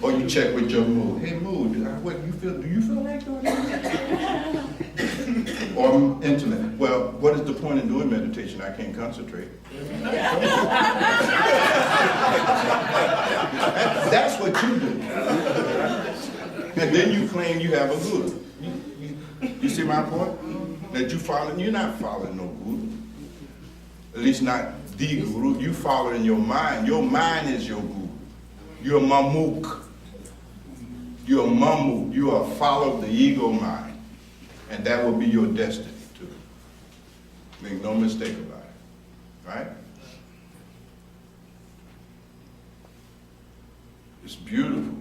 Or you check with your mood. Hey, mood, do you feel like doing that? Or intellect. Well, what is the point in doing meditation? I can't concentrate. That's what you do. And then you claim you have a guru. You see my point? That you're not following no guru. At least not the guru. You follow in your mind. Your mind is your guru. You're a mamuk. You're a mamuk. You are a follower of the ego mind. And that will be your destiny too. Make no mistake about it. Right? It's beautiful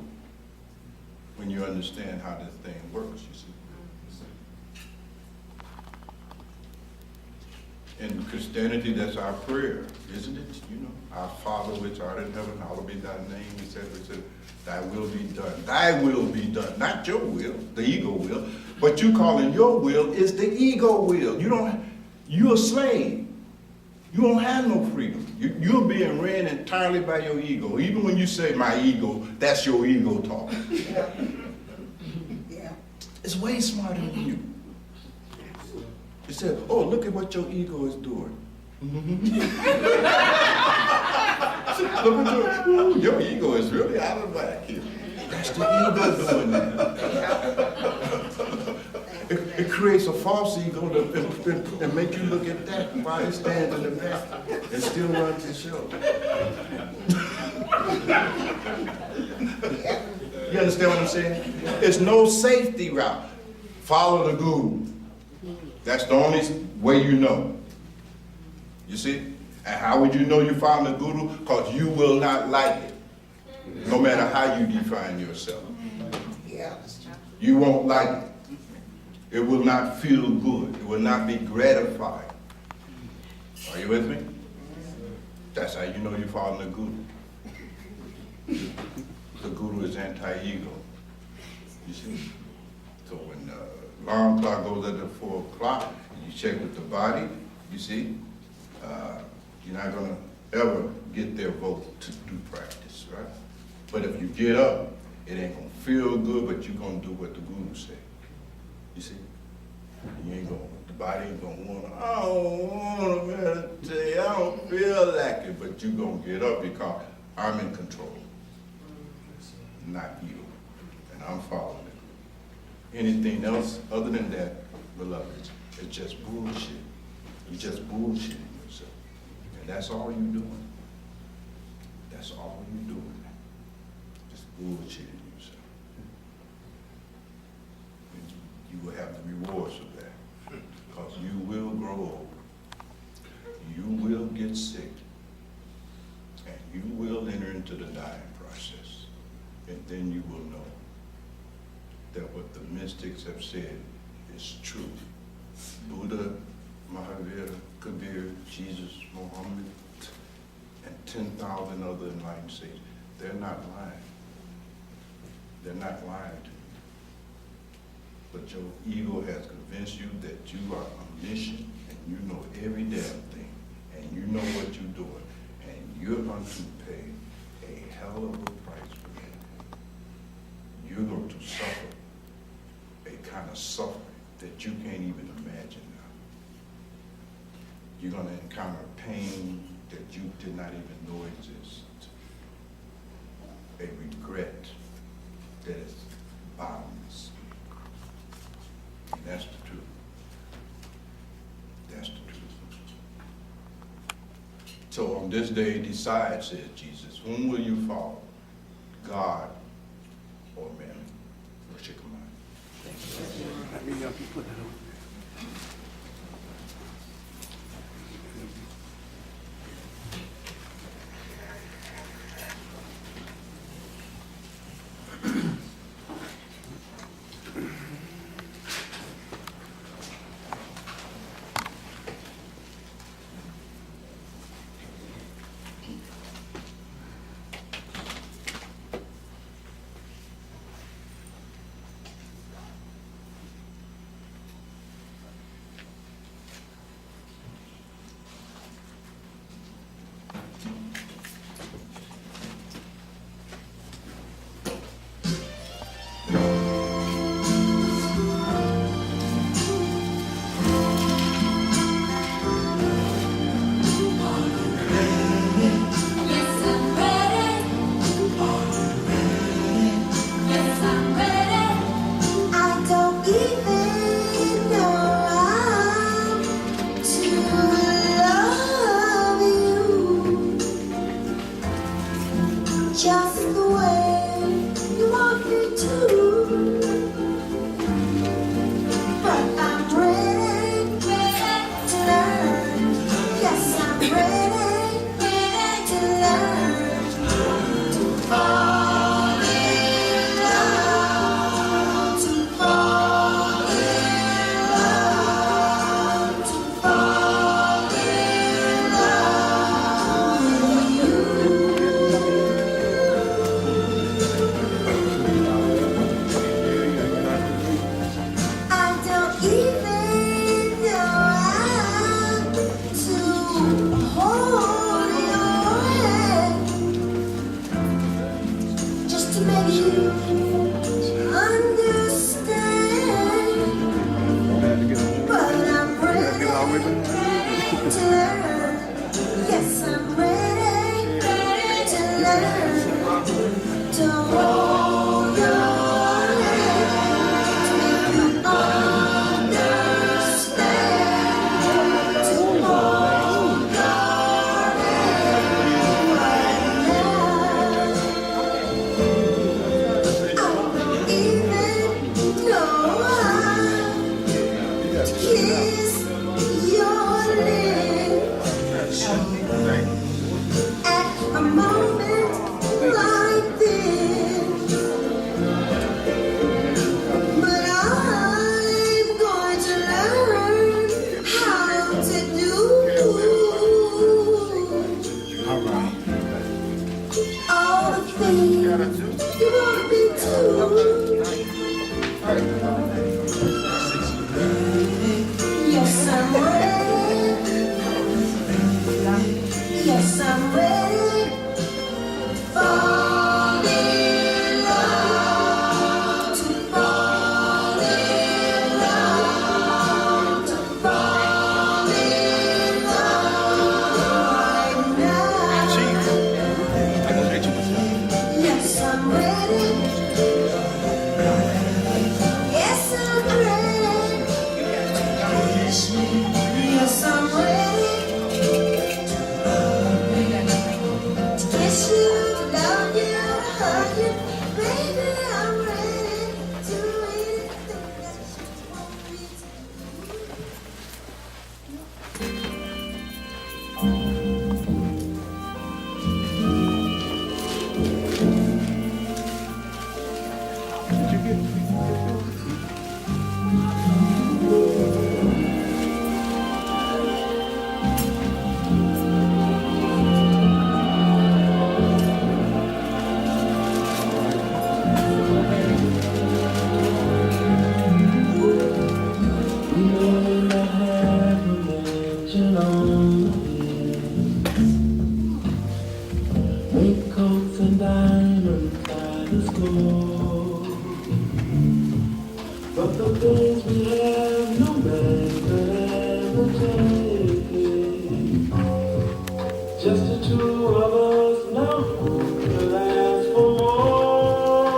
when you understand how this thing works, you see. In Christianity, that's our prayer, isn't it? You know, our Father which art in heaven, hallowed be thy name, etc. Thy will be done. Thy will be done. Not your will, the ego will. But you calling your will is the ego will. You're a slave. You don't have no freedom. You're being ran entirely by your ego. Even when you say my ego, that's your ego talking. Yeah. It's way smarter than you. It said, oh, look at what your ego is doing. Look at your ego is really out of whack here. That's the ego doing that. It creates a false ego and make you look at that while it stands in the back and still runs the show. You understand what I'm saying? There's no safety route. Follow the guru. That's the only way you know. You see? And how would you know you found the guru? Because you will not like it. No matter how you define yourself. You won't like it. It will not feel good. It will not be gratifying. Are you with me? That's how you know you're following the guru. The guru is anti-ego. You see? So when the alarm clock goes at the 4 o'clock, you check with the body, you see, you're not gonna ever get their vote to do practice, right? But if you get up, it ain't gonna feel good, but you're gonna do what the guru say. You see? You ain't gonna, the body ain't gonna wanna, I don't wanna meditate, I don't feel like it, but you're gonna get up because I'm in control, not you, and I'm following it. Anything else other than that, beloved, it's just bullshit. You're just bullshitting yourself. And that's all you're doing. That's all you're doing. Just bullshitting yourself. And you will have the rewards of that. Because you will grow old. You will get sick. And you will enter into the dying process. And then you will know that what the mystics have said is true. Buddha, Mahavira, Kabir, Jesus, Muhammad, and 10,000 other enlightened sages, they're not lying. They're not lying to you. But your ego has convinced you that you are omniscient and you know every damn thing and you know what you're doing and you're going to pay a hell of a price for that. You're going to suffer a kind of suffering that you can't even imagine now. You're going to encounter pain that you did not even know existed. A regret that is bottomless. And that's the truth. That's the truth. So on this day, decide, says Jesus, whom will you follow? God or man? Let me help you put that over there. At a moment like this, Since we have no man could ever take it, just the two of us now could ask for more.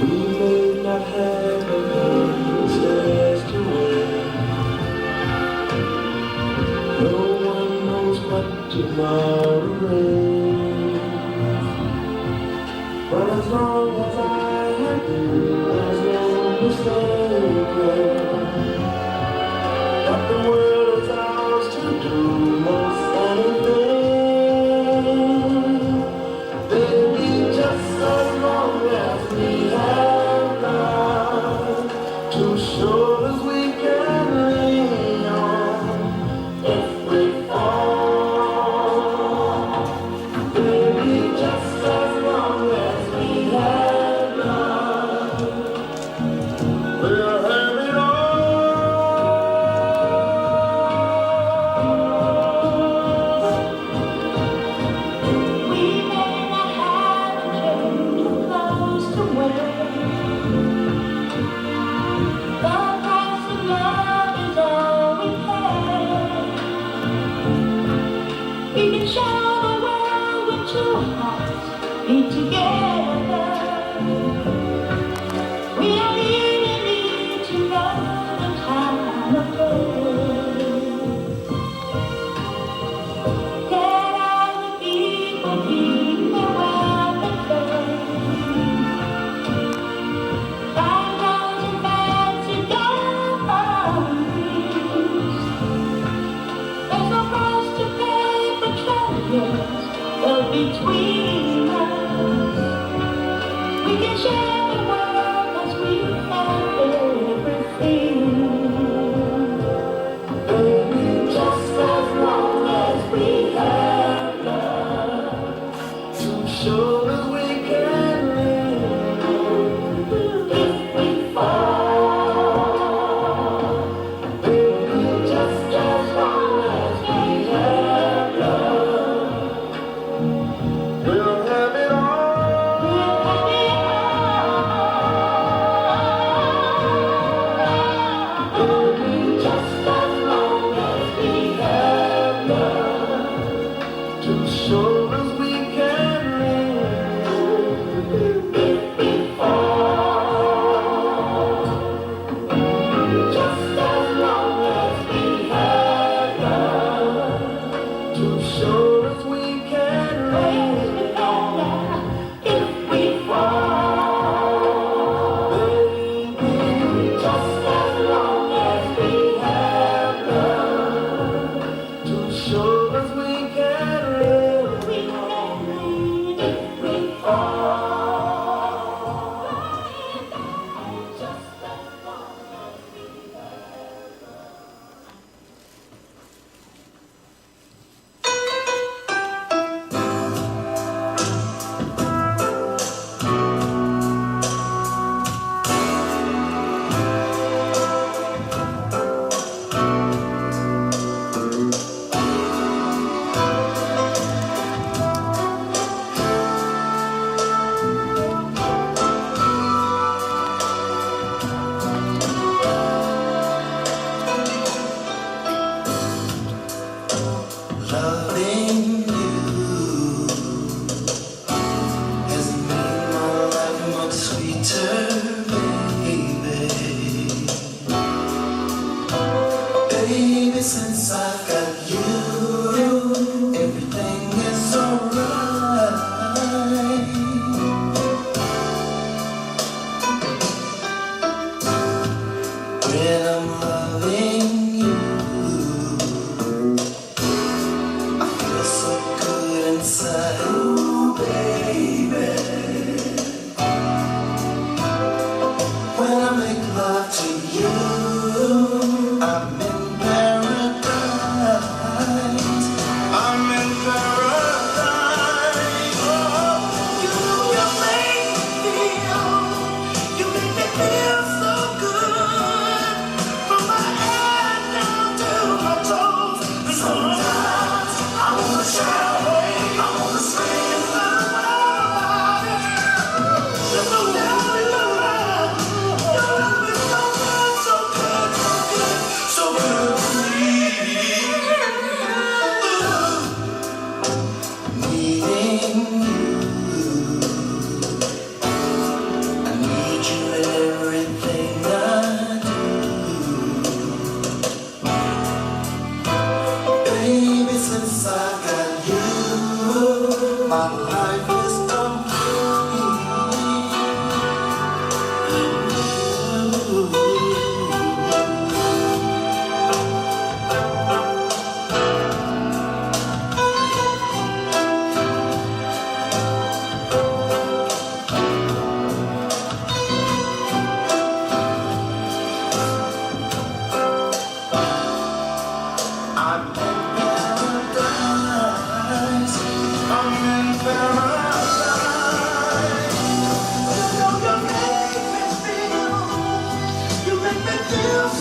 We may not have the stairs to wear. No one knows what tomorrow brings. But as long as I have you, there's no mistake that the world is ours to do most anything. Baby, just as long as we have love, two shoulders we can lean on if we fall. Baby, just as long as we have love, we'll have it all. We may not have a change of clothes to wear. The price of love is all we pay. We can show the world when two hearts beat together. We don't even need to know the time of day. Get out the people keep their weapons. Find those and fancy diamonds. There's no price to pay for treasures built between us. We can share the world 'cause we have everything. Baby, just as long as we have love, two shoulders we can lean on if we fall. Baby, just as long as we have love, we'll have it all. We'll have it all. Baby, just as long as we have love, two shoulders we can lean on if we fall. Just as long as we have love, two shoulders we can lean on if we fall. Baby, just as long as we have love, two shoulders we can lean if we fall. Just as long as we have love. Loving you has made my life much sweeter, baby. Baby, since I've got you, everything is alright. When I'm loving you, I feel so good inside. Ooh, baby. When I make love to you, I'm in paradise. I'm in paradise. Oh, you make me feel so good.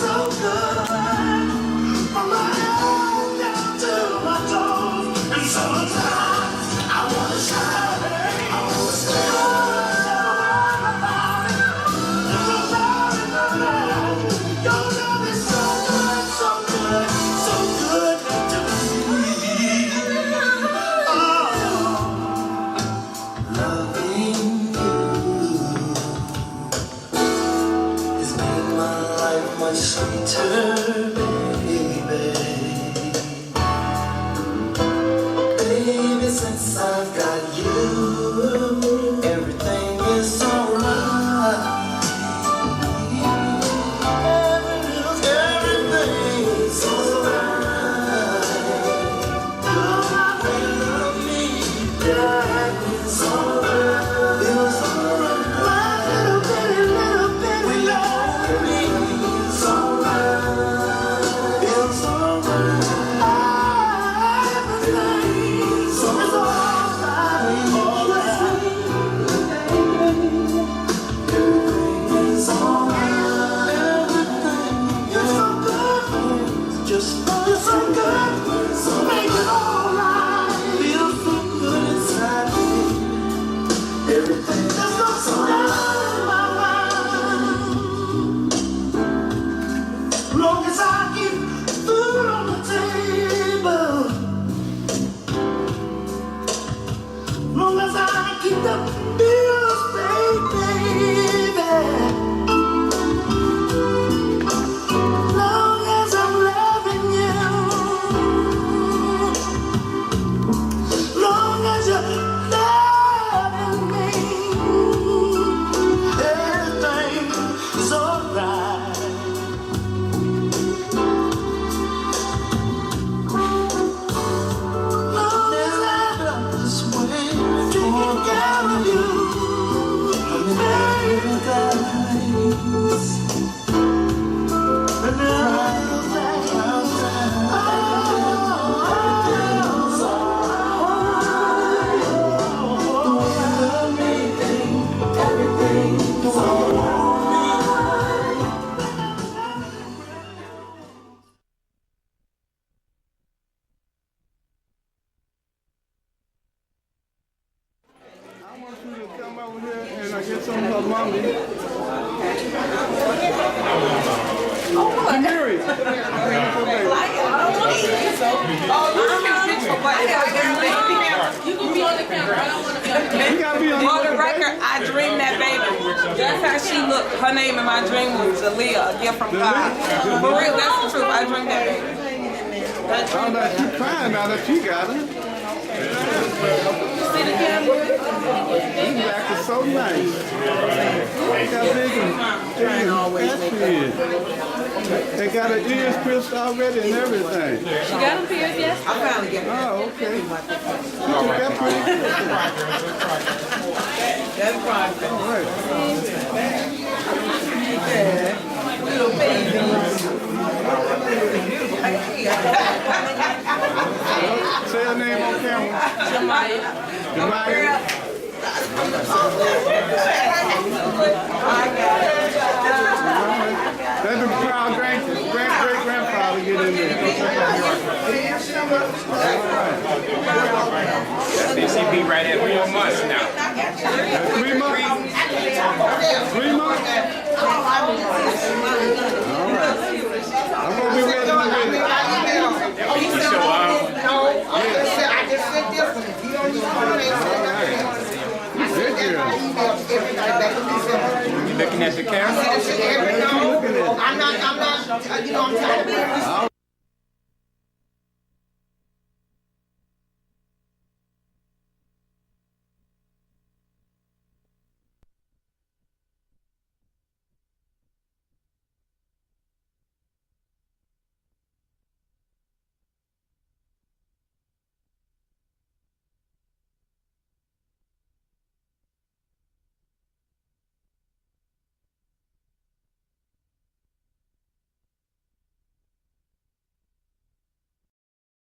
so good. From my head down to my toes. And sometimes I wanna shout, I wanna say, your love is so good, so good, so good to me. Oh, loving you has made my life much sweeter, baby. Baby, since I've got you, everything is alright. Everything's alright. You're my baby, yeah, it's alright. Feels alright. My little baby, love me. It's alright. Feels alright. Everything's alright. Everything's alright. You're so good. You're so good. Make it alright. Feel so good inside me. Everything just goes so down in my mind. Long as I keep food on the table, long as I keep the bills paid, baby. Long as I'm loving you, long as you're loving me, everything is alright. Long as I'm this way, taking care of you, in paradise. I want you to come over here and get some of her mommy. Mary. You can be on the camera. I don't want to be on the camera. You gotta be on For the record, I dreamed that baby. That's how she looked. Her name in my dream was Aaliyah, a gift from God. For real, that's the truth. I dreamed that baby. I'm like, you fine now that you got her. See the camera? You acting so nice. Look how big and they got her ears pierced already and everything. She got them pierced, yes? I finally get it. Oh, okay. You took that pretty good. That's private. All right. Little baby. Say her name on camera. Jamaya. Let the proud great-grandfather get in there. CCP right at 4 months now. 3 months? 3 months? All right. I'm going to be ready to win it. I just said this one. If you don't use it, Good girl. You looking at the camera? I'm not, you know, I'm trying to be. All